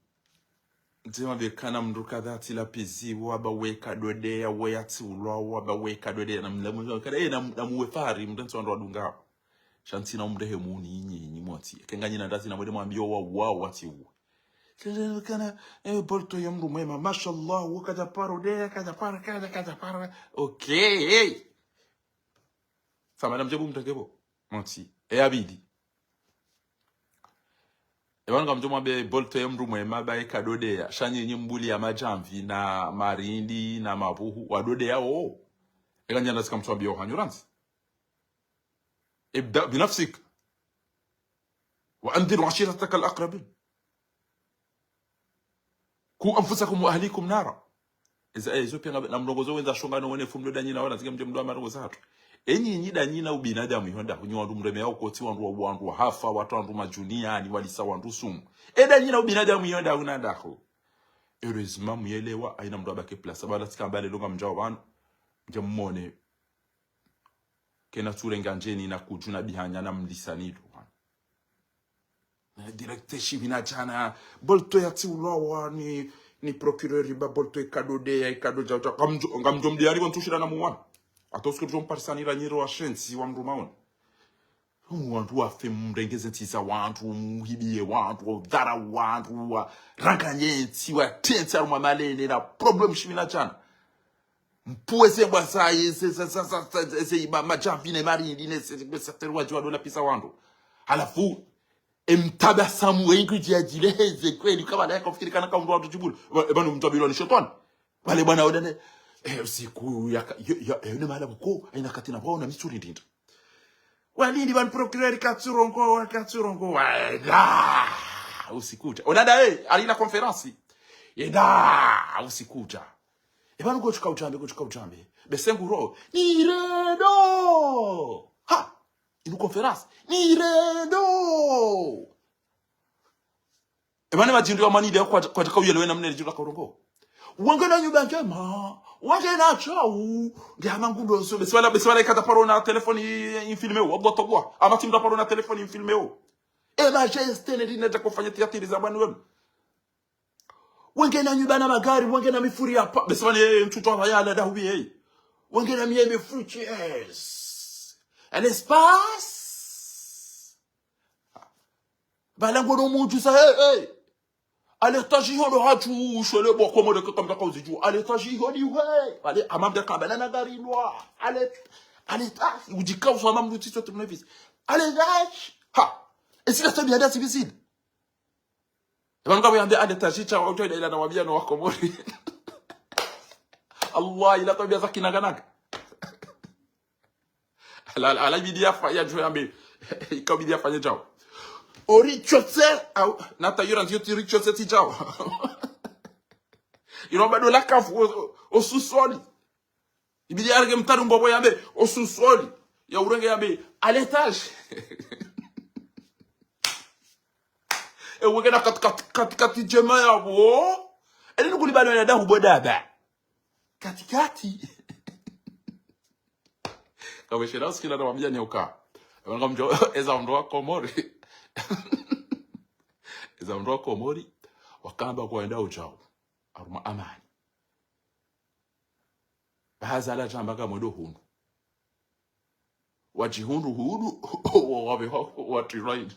ntima bekana mndu kadhati la pizi waba weka dodea weyati ulwa waba weka dodea na mlamu kada na muwefari mdantu wandu wadunga shantina umdehe muni nyinyi mwati kenganya na ndati na mwede mwambio wa wati uwe kana porto ya mndu mwema mashallah wakada paro dea kada para okay sama namjebu mtakebo mwati abidi Ebanga mjoma be bolto ya mndu mwema ba ekadodea shanye nyimbuli ya majamvi na marindi na mabuhu wadodea ekanya ndasika mtwambia ohanyuranzi ابدأ بنفسك وأنذر عشيرتك الأقربين كو أنفسكم وأهليكم نارا إذا أيزو بينا نمنغوزو وإذا شونغانو وإنه فملو دانينا ولا تيجي مجمدوا مرغوزاتو enyi nyi danyina ubinadamu yonda kunyi wandu mreme yao koti wandu hafa watu wandu majuniani walisa wandu sumu danyina ubinadamu yonda unandako heureusement muyelewa aina mndu abake place abala tikambale longa mjao banu mjamone kena turenga njeni na kujuna bihanya na mlisanito na directe shibina jana bolto ya tiulawa ni procureur ba bolto ekadode ya ekadoja ngamjo mdiari wantushira na muwana atosko jomparsanira nyiro wa shensi wa mrumaona wantu wafe mrengeze tisa wantu muhibie wantu dhara wantu wa rankanyeti wa tensa ruma malene na problem shibina jana mpuwe se bwasa se majavine marindi ne se terwa jwa dola pisa wandu halafu emtabasamu ingrid ya jileze kweli kama na kufikiri kana kama mtu atujibulu bana mtabilo ni shetani wale bwana odane usiku ya ne mala buko aina katina bwana misuri ndinda walindi ban procureur katsurongo wala usikuta onada alina conference yeda usikuta Ebanu gochuka uchambe. Besenguro. Niredo! Ha! Inu conference. Niredo! Ebanu majindu ya manide kwa jaka uyelewe na mnele jiru la korongo. Wangana nyuba njema. Wangena chau. Gama ngundo so. Beswala ikata paro na telefoni infilme o. Abdo togwa. Ama timda paro na telefoni infilme o. Majeste nedine jako fanya tiyatiri za banu wenu. Wengena nyubana magari, wengena mifuri hapa. Besifani mtuto wa yala dahubi wengena miye fruit yes. L'espace. Balango no muju sa Ale taji hono hatu shole boko mo de comme ka uziju. Ale taji hodi Ale amamda kambana na gari noa. Ale ta ujika uswa mamdu tito tunevis. Ale dash. Ha. Esika tabi hada sibisid. Ebanga buyande adetajicha wa utoida ila na wabia no wakomori Allah ila tabia za kinaganaga ala bidia fa ya jo yambe ikabidia fanya jao ori chotse au nata yura ndio tiri chotse ti jao iroba do la kafu osusoli ibidia arge mtaru mbobo yambe osusoli ya urenge yambe à l'étage wengena katikati jema ya bo ele nukuli bado yana dahu bodaba katikati kawe shela usikila na wambia ni uka wanga mjo eza mdoa komori eza mdoa komori wakamba kuenda ujao aruma amani bahaza ala jamba kama ndo hundu wajihundu hudu wabe watiraid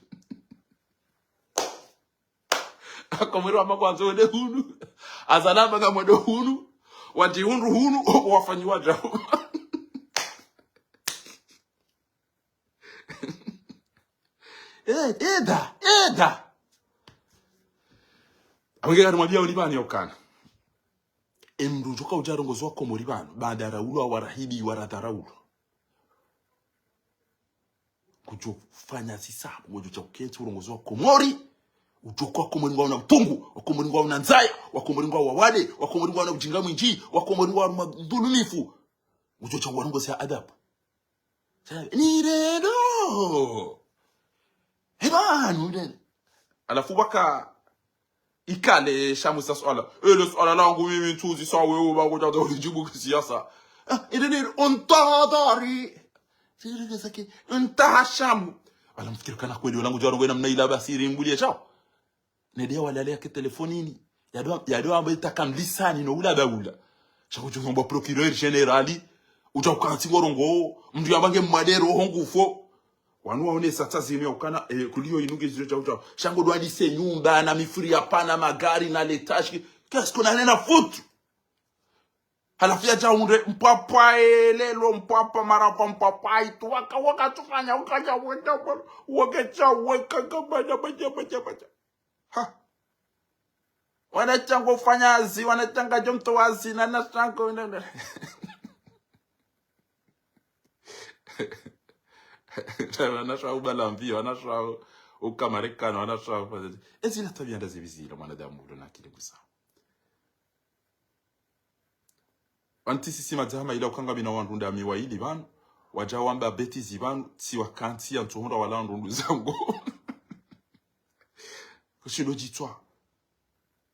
akomero amakwanzo wende hunu azanamba ngamwe do hunu wajihundu hunu wafanyiwa jao eda awigera mwabia ulibani okana emru joka ujarongozo wako mulibano baada raulo warahibi waradharaulo kujofanya sisabu ngojo cha ukenzi urongozo wako mori ujoko wakomoringwa una mpungu, wakomoringwa una nzaya, wakomoringwa wawade, wakomoringwa una ujinga mwinji, wakomoringwa una madhulumifu. Ujocha warongo siya adabu. Ni reno. Hebanu. Alafu waka ikale shamu sa swala. Le swala langu mimi ntuzi sa wewe bagoja da ulijibu kisiasa. Ile untadari. Siri zake untahashamu. Wala mfikiri kana kweli langu jaro ngena mnaila basiri mbulie chao. Nedea wala yake telefonini. Yado ambaye takamlisani no ula baula. Chako chumba procureur generali utakati ngorongo mndu yabange mmadero hongufo. Wanu waone sasa zime ukana kulio inuge zile chao shango dwadi se nyumba na mifuri hapana magari na letashi qu'est-ce qu'on a rien à foutre. Halafu ya jaunde mpapa lelo mpapa marapa mpapa itu waka tufanya ukaja wenda wakacha weka kabada baja ha wanachanga ufanya azi wanachanga jomto wazi na nachango wanasha ubalambi wanasha ukamarekano wanasha ezi la tabia ndazi vizira mwanadamu ndo nakile gusa anti sisi madama ila ukanga bina wandunda miwaili banu waja wamba beti zibanu si wakanti ya ntuhunda wala ndundu zango kushido jitwa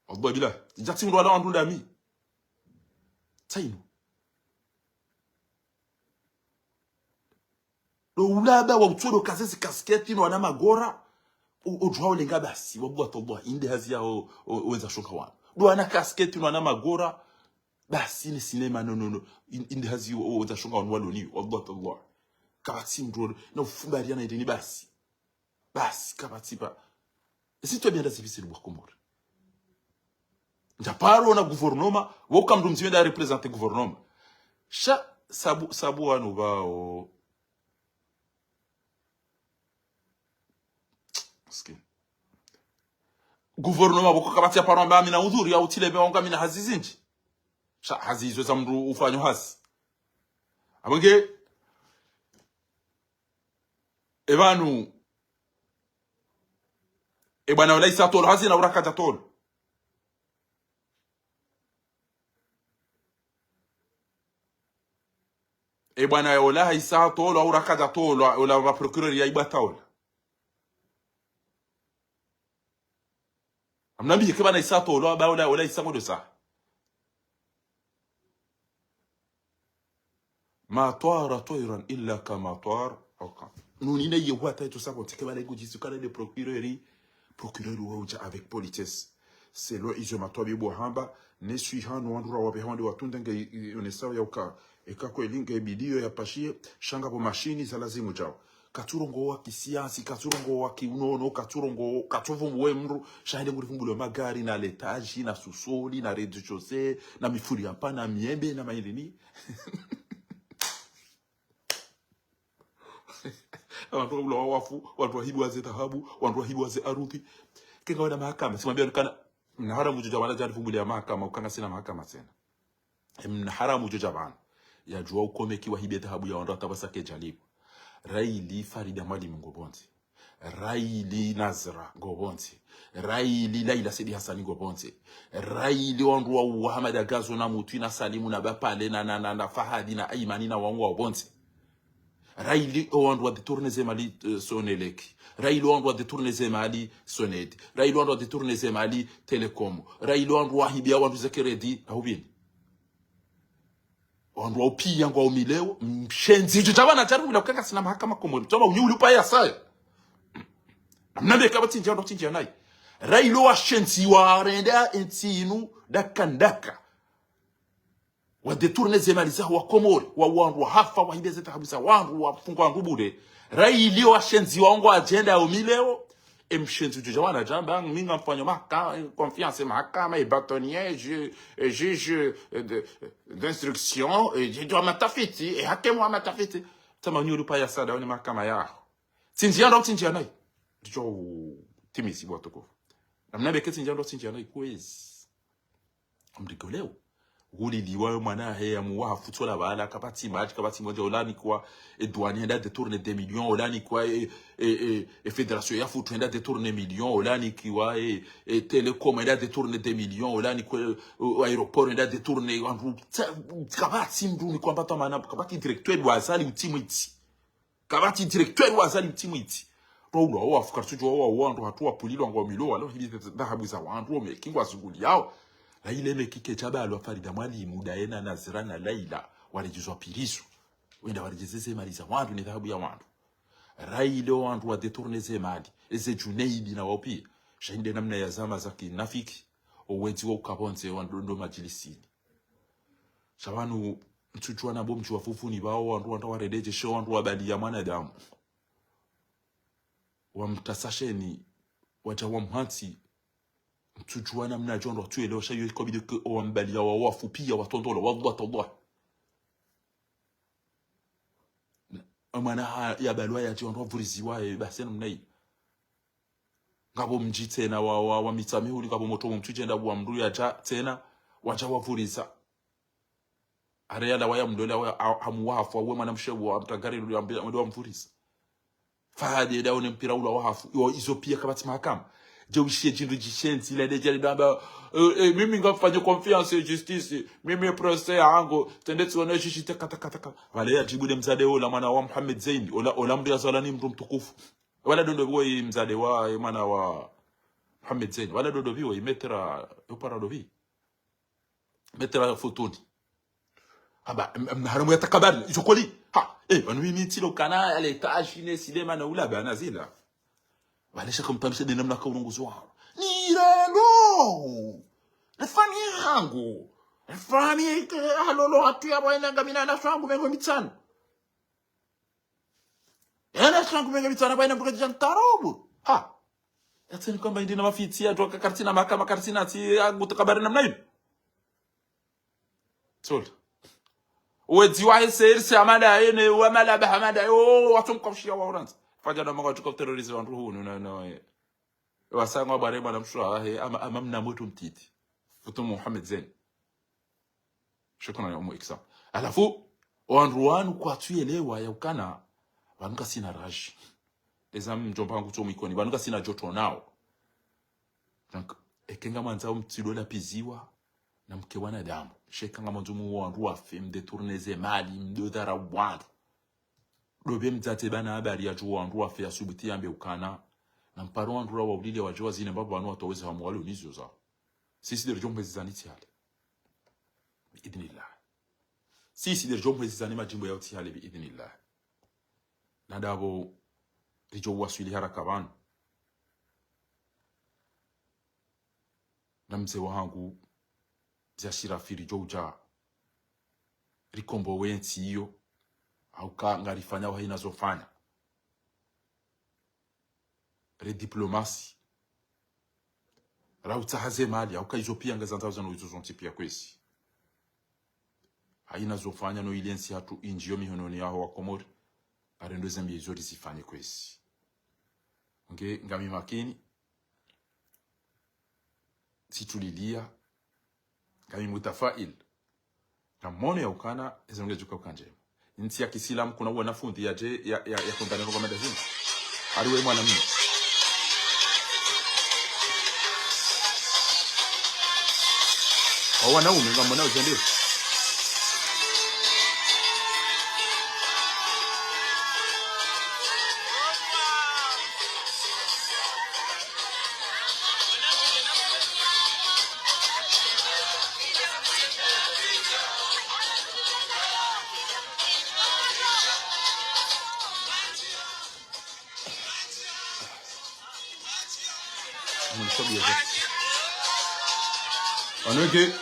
Allah bila jati ndo wala wandunda mi taino lo ulaba wa utoro kazesi kasketi no wana magora ujwa ulenga basi wabwa toboa inde hazia wenza shoka wana do wana kasketi no wana magora basi ni sinema no inde hazia wenza shoka wana waloni wabwa toboa kabati mdro na ufumba riana ideni basi kabati ba si tu bien d'assivisi le bokomor njaparo na gouvernement woka mdu mzime da représenter gouvernement sha sabu anu bao gouvernement boko kabati paromba mina udhuri au tilebe wanga mina hazizinji sha hazizo za mru ufanyo hasi abange ebanu ebana wala isa tolo hazina urakata tolo ebana wala isa tolo urakata tolo wala va procureur ya ibataola amnabi ke bana isa tolo ba wala isa ngodo sa ma tara tayran illa kama tar oka nuni ne yewata to sa ko ke bana gujisu kana de procureur uja avec politesse c'est lo izoma tobi bo hamba ne suihano wandura wa behande watunda nge onesawa ya uka ekako elinge bidio ya pashie shanga po mashini za lazimu jao katurongo wa kisiasi katurongo wa kiunono katurongo katovu mwemru shahide ngurifumbulo magari na letaji na susoli na redu chose na mifuri hapa na miembe na mailini watu wala wafu watu wahibu waze dhahabu watu wahibu waze aruthi kinga wana mahakama simwambia kana na haramu joja wala jari fumbulo ya mahakama ukanga sina mahakama tena mna haramu joja bana ya jua ukome kiwa hibe dhahabu ya wanda tabasake jalibu Raili Farida Mali Ngobonzi Raili Nazra Ngobonzi Raili Laila Sidi Hasani Ngobonzi Raili wandu wa Muhammad Agazo na Mutu na Salimu na Bapale na Fahadi na Aimani na wangu wa Bonzi Raili wandu wa detourne mali Soneleki Raili wandu wa detourne mali Sonedi Raili wandu wa detourne mali Telecom Raili wandu wa hibia wandu zekeredi ahubini wandu wa upi yangu wa umileo mshenzi jutabana jaribu bila kukaka sina mahakama komori toba unyuli upa ya saya mnabe kaba tinja ndo tinja nai Railo wa shenzi wa renda entinu dakandaka wa detourne zemali za wa komori wa wandu wa hafa wa hibia zeta kabisa wandu wa fungwa ngubure Railo wa shenzi wa wangu agenda ya umileo mshenzi jutabana jamba minga mfanyo maka confiance mahakama bâtonnier juge d'instruction je dois matafiti et hakimu wa matafiti tama nyuru pa ya sada wani mahakama yao tinjia ndo tinjia nai jo timisi botoko namna beke tinjia ndo tinjia nai kwezi amdigoleo guli liwa mwana he amuwa futola bala kapati moja olani kwa douanier enda détourner 2 millions olani kwa fédération ya foot enda détourner millions olani kwa télécom enda détourner 2 millions olani kwa aéroport enda détourner kapati mduni kwa mbata mana kapati directeur wazali mtimu iti kabati directeur wazali mtimu iti roulo wa fukartujo wa wandu hatua pulilo ngwa milo walo hili dhahabu za wandu mekingwa zuguli yao la ile mekike chabalo Farida Mwalimu Daena Nazira na Laila walijizwa pirisu wenda walijizeze mali za wandu ni dhahabu ya wandu railo wandu wa detourneze mali eze Junaidi na wapi shahinde namna ya zama za kinafiki owezi wa ukabonze wandu ndo majilisini shabanu mtuchwa na bomchi wa fufuni bao wandu wanda waredeje sho wandu wabali ya mwanadamu wa mtasasheni waja wa mhansi mtujuana mna jondo tuelewa shayo ikabidi ko mbali ya wafu pia watondolo wallahi amana ya balwa ya jondo vuriziwa basi namnai ngabo mji tena wa mitamihuli ngabo moto mtujenda wa mndu ya ja tena waja wavuriza areala waya mdola amuwafu wa mwana mshebu wa mtagari ndio mvuriza fahadi daone mpira ula wafu izo pia kabati mahakama je ushie jindu jishenzi ile deje baba mimi ngafanya confiance justice mimi procès yangu tende tuone shishite kata wale yajibu de mzade wala mwana wa Muhammad Zaini ola mndu yazalani mtu mtukufu wala dondo boy mzade wa mwana wa Muhammad Zaini wala dondo biwo imetra upara dovi metra futuni aba mnaharamu yatakabali isokoli ha mimi tilo kana ale tajine sinema na ula bana zila walisha kumtamsha de namna ka urunguzo wao ni relo nafani yangu nafani halolo hatu ya bwana ngamina na swangu mengo mitano yana swangu mengo mitano bwana mbuka jantarobu ha yateni kwamba ndina mafiti ya toka kartina makama kartina ati yangu takabari namna hiyo sold wedi wahi serisi amada yene wamala bahamada yo watumkofshia wa uranzi fajana mwa tuko terrorize wandu hunu na wasanga bare bana mshwa amamna moto mtiti futu Muhammad Zain shukran ya umu iksa alafu wandu wanu kwa tuelewa ya ukana banuka sina raji ezam njomba nguto mikoni banuka sina joto nao donc ekenga manza umtidola piziwa na mke wanadamu shekanga manzumu wandu wa fem detourneze mali mdodara wandu dobe mzate bana habari ya juwa wandu wa fea subuti ambe ukana na mparo wandu wa ulile wa juwa zine mbabu wanu wataweze wa mwalo nizo za sisi dero jombe zizaniti hali biidhnillah sisi dero jombe zizani majimbo ya uti hali biidhnillah nadabo rijo waswili haraka wanu na mze wahangu zashira firi joja rikombo wensi iyo auka ngarifanya wa inazofanya rediplomasi rauta haze mali auka izo pia ngazanza no izo zonti pia kwesi haina zofanya no ilensi hatu injio mihononi yaho wa Komori arendo zambi izo risifanye kwesi ngami makini situlilia kami mutafail kamone ya ukana ezonge juka ukanje nti ya kisilamu kuna wanafunzi ya kondanero kwa medazini aliwe mwana mimi wanaume ngamba nao zende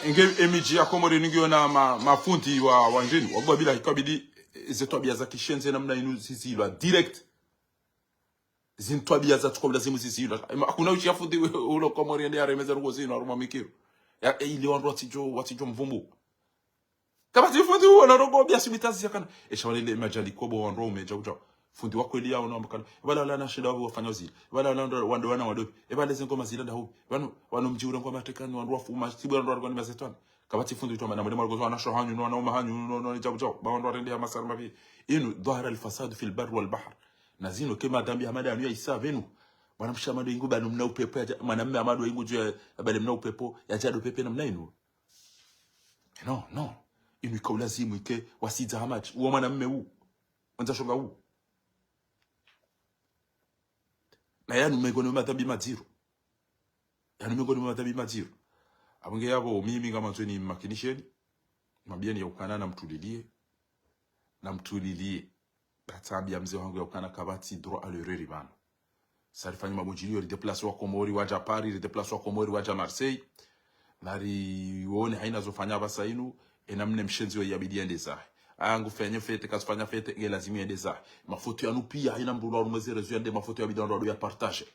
Nge emiji ya Komori ningyo na mafundi wa wanjini wagwa bila ikabidi zetwabia za kishenze namna inu zizilwa direct zintwabia za tukobila zimu zizilwa hakuna uchi ya fundi ulo Komori ndi aremeza rugo zinu aruma mikiru ya ili wandu watijo mvumbu kama tifundi uona rugo bia subitazi ya kana shawalele majali kobo wandu umeja uja fundi wako ili yao naambakana wala la na shida wafanya zile wala wandu wana wadopi wale zengo mazila ndaho wanu mjiura ngoma tekani wandu wafuma tibu wandu ngoma mazetwana kabati fundo itoma na mwalimu alikuwa anasho hanyu na naoma hanyu na jabu baondo atendea masara mavi inu dhahara alfasad fil barri wal bahr nazino kema dhambi hamada anu ya isa venu mwanamsha amado ingu banu mna upepo ya mwanamume amado ingu juu ya bale mna upepo ya jado pepe na mna inu no inu ikaulazimu ike wasiza hamaji uwa mwanamume huu wanza shonga huu na yanu megone madhambi maziru abunge yabo mimi kama tweni makinisheni mabieni ya ukana na mtulilie batambi ya mzee wangu ya ukana kabati droit à l'erreur bana sarifanya mabujilio li déplacer wa Komori waja Paris li déplacer wa Komori waja Marseille nari uone haina zofanya basa inu enamne mshenzi wa yabidi ende zahe angu fenye fete kasifanya fete nge lazimi ende zahe mafoto ya nupia haina mbulo wa rumeze rezu yande mafoto ya bidon rodo ya partage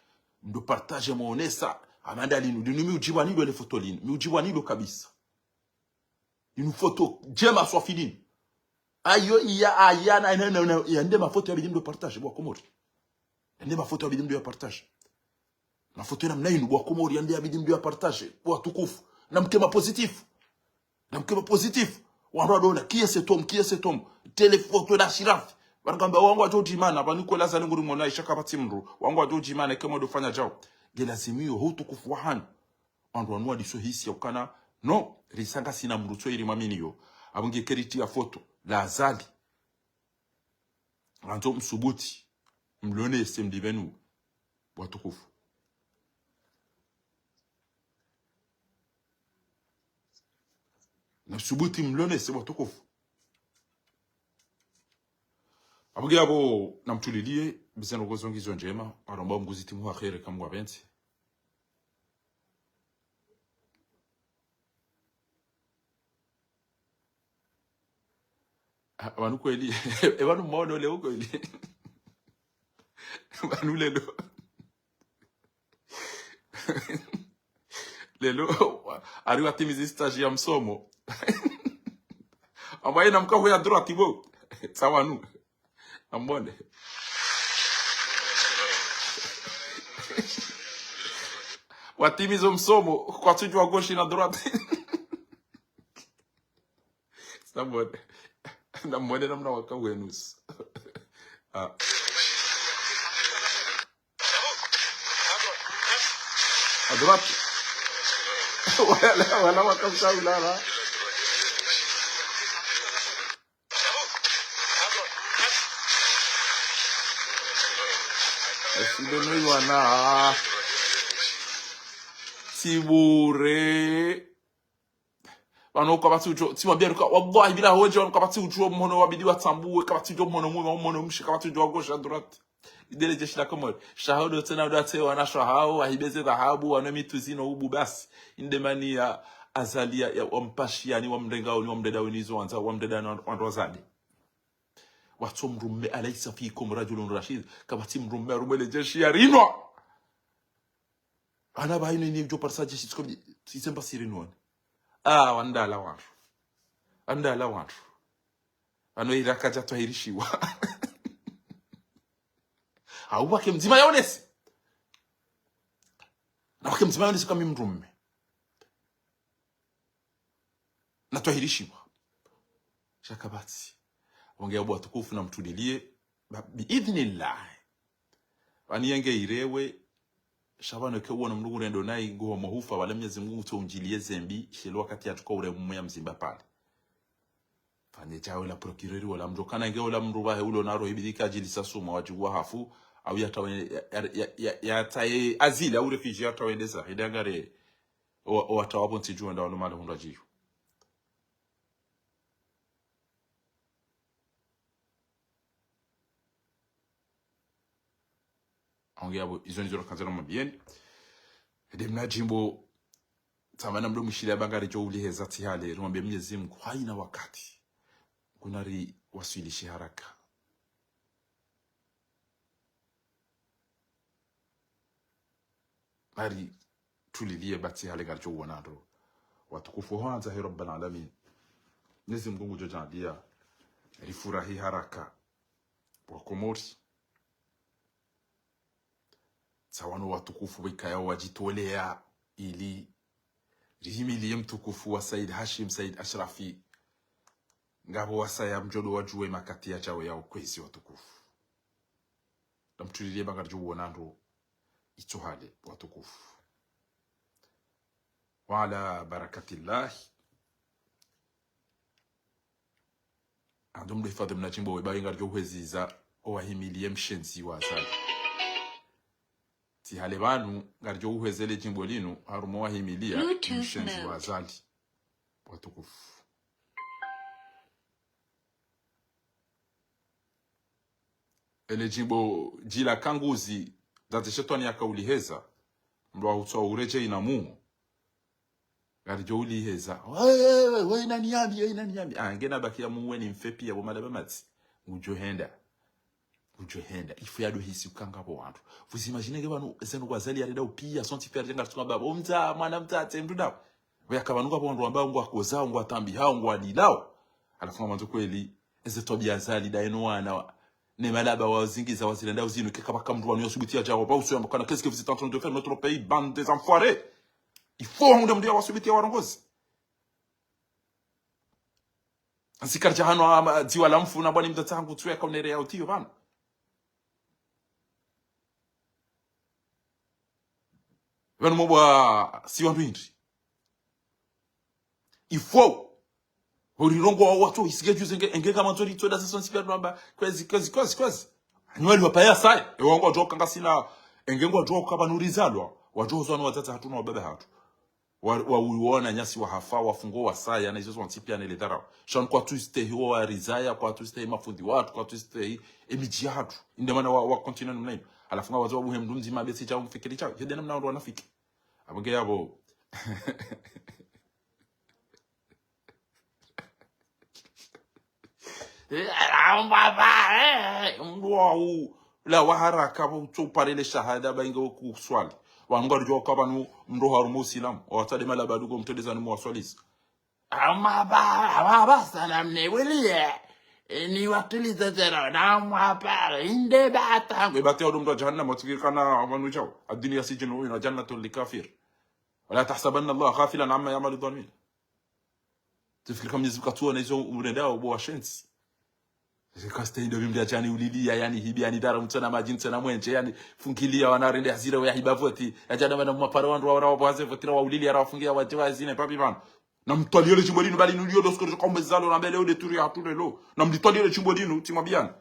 ndo partage muonesa amanda linu dinu miujiwa nilo ele foto linu miujiwa nilo kabisa inu foto jema swa filinu ayo iya ayana yande mafoto ya bidon do partage bwa Komori yande mafoto ya bidon do ya partage mafoto ya mnainu bwa Komori yande ya bidon do ya partage bwa tukufu na mkema positif wanadona kiese tom telefoto na shirafi baragamba wangu ajoji mana baniko laza nguri mona ishaka batimru wangu ajoji mana kama dofanya jao gelazimio hutukufu wahanu andu anwa diso hisi yakana no risanga sina mruto iri maminiyo abunge keriti ya foto la azali anto msubuti mlone semdivenu watukufu na subuti mlone se watukufu abunge yabo namtulilie bizeno gozongizo njema aromba mguziti mu akhere kamwa benti wanu kweli wanu mono leo kweli wanu lelo ariwa timizi stage ya msomo ambaye namka ya droit tibo sawanu ambone watimizo msomo kwa tujwa gauche na droite sabone na mwone namna wakawenus a droite wala wakamsaulala Sidono wana sibure bano kabati ujo timabia ruka wallahi bila hoje wano kabati ujo mhono wabidi watambuwe kabati ujo mhono mshi kabati ujo gauche à droite idele jeshi la Komori shahodo tena date wana shahao ahibeze dhahabu wana mituzino ubu basi indemani ya azalia ya wampashi yani wamdengao ni wamdeda wenizo wanza wamdeda na wandozadi watu mrume alaysa fikum rajulun rashid kabati mrume rumele jeshi ya rino ana baino ni jo parsaje sisemba sirino andala wantu ano irakaja twahirishiwa au wake mzima yaonesi na wake mzima yaonesi kama mrume na twahirishiwa shakabati ongea bwa tukufu na mtulilie biidhnillah waniyenge irewe shabano ke uona mndugu rendo nai ngo mahufa wala Mwenyezi Mungu tonjilie zembi shelo wakati atukao ure muya mzimba pale fanye chao la procureur wala mjokana ngeo la mruba he ulo naro hibidika jilisa suma wajua hafu au ya tae azili au refugee atawendeza idangare o atawabo ntijua nda wano hundajiyo ongea bo izo nizo kanzana mabieni edemna jimbo tamana mdo mshile bangare jo uliheza tihale rumwambia Mwenyezi Mungu haina wakati kunari wasilishi haraka bari tulilie bati hale garjo wanado watukufu hanza he rabbana alamin Mwenyezi Mungu jojalia rifurahi haraka wa Komori sawano watukufu wikaya wajitolea ili rihimilie mtukufu wa Said Hashim Said Ashrafi ngabo wasaya mjodo wajue makati ya chao ya ukwezi watukufu namtulilie bangarjo wonando ituhale watukufu wala barakatillah andum lifadhi mnachimbo webaye ngarjo hweziza owahimilie mshenzi wa asali ti hale banu ngarjo uhwezele jimbo linu harumo wahimilia mshenzi wa asali watukufu ele jimbo jila kanguzi dati shetani akauliheza mwa utwa ureje inamu ngarjo uliheza wewe nani ngena bakia muwe ni mfepi ya bomada bamatsi ujohenda ifu yado hisi ukanga bo wantu vous imaginez que banu zenu kwazali yarida upia sonti perde ngartuma baba umza mwana mtate mduda we akabanuka bo ndo ambao ngo akoza ngo atambi hao ngo adilao alafu mwanzo kweli eze tobia zali daeno wana ne malaba wazingiza wazilenda uzinu kekabaka mdu wanu yosubitia jawo ba uso yambakana qu'est-ce que vous êtes en train de faire notre pays bande des enfoirés il faut on demande wasubitia warongozi asikarja hano ziwa la mfu na bwani mtatangu tuwe kaunere ya utio bana bana mobwa si wandu indri il faut Horirongo wa watu isige juze enge kama ntori toda sasa nsipia namba kwezi anywali wapaya sai ewango joka ngasina engengo joka banurizalwa wajozo wana watata hatuna wabebe hatu wa uona nyasi wa hafa wafungo wa sai na hizo nsipia nele dara shan kwa tuiste hiyo wa rizaya kwa tuiste mafundi watu kwa tuiste emiji hatu inde maana wa continue mnayo alafunga wazo buhe mdumzi mabesi cha mfikiri chao yedena mnao ndo wanafiki abonge yabo mduau la waharaka utuparele shahada bainga kuswali wangarjo kabanu mdo harumu silam watade mala badugo mtedeza ni mwaswalis baba salam ne weliye ni watiliza zera na mwapa inde bata ngwe bate odum do jahannam watikana wanu jaw ad-dunya sijnu wa jannatul likafir wala tahsabanna Allah ghafilan amma ya'malu dhalimin tafkir kam nizukatu na hizo urendao bo washensi Zikaste ndo bimdia chani ulilia yani hibi yani dara mtana majini sana mwenche yani fungilia wanarende hazira ya hibavoti ajana bana mapara wandu wa baze votira wa ulilia rafungia wajewa hazine papi bana na mtwaliole chimbolino bali nulio dosko kombe zalo na mbele ode turi hatule lo na mtwaliole chimbolino timabiana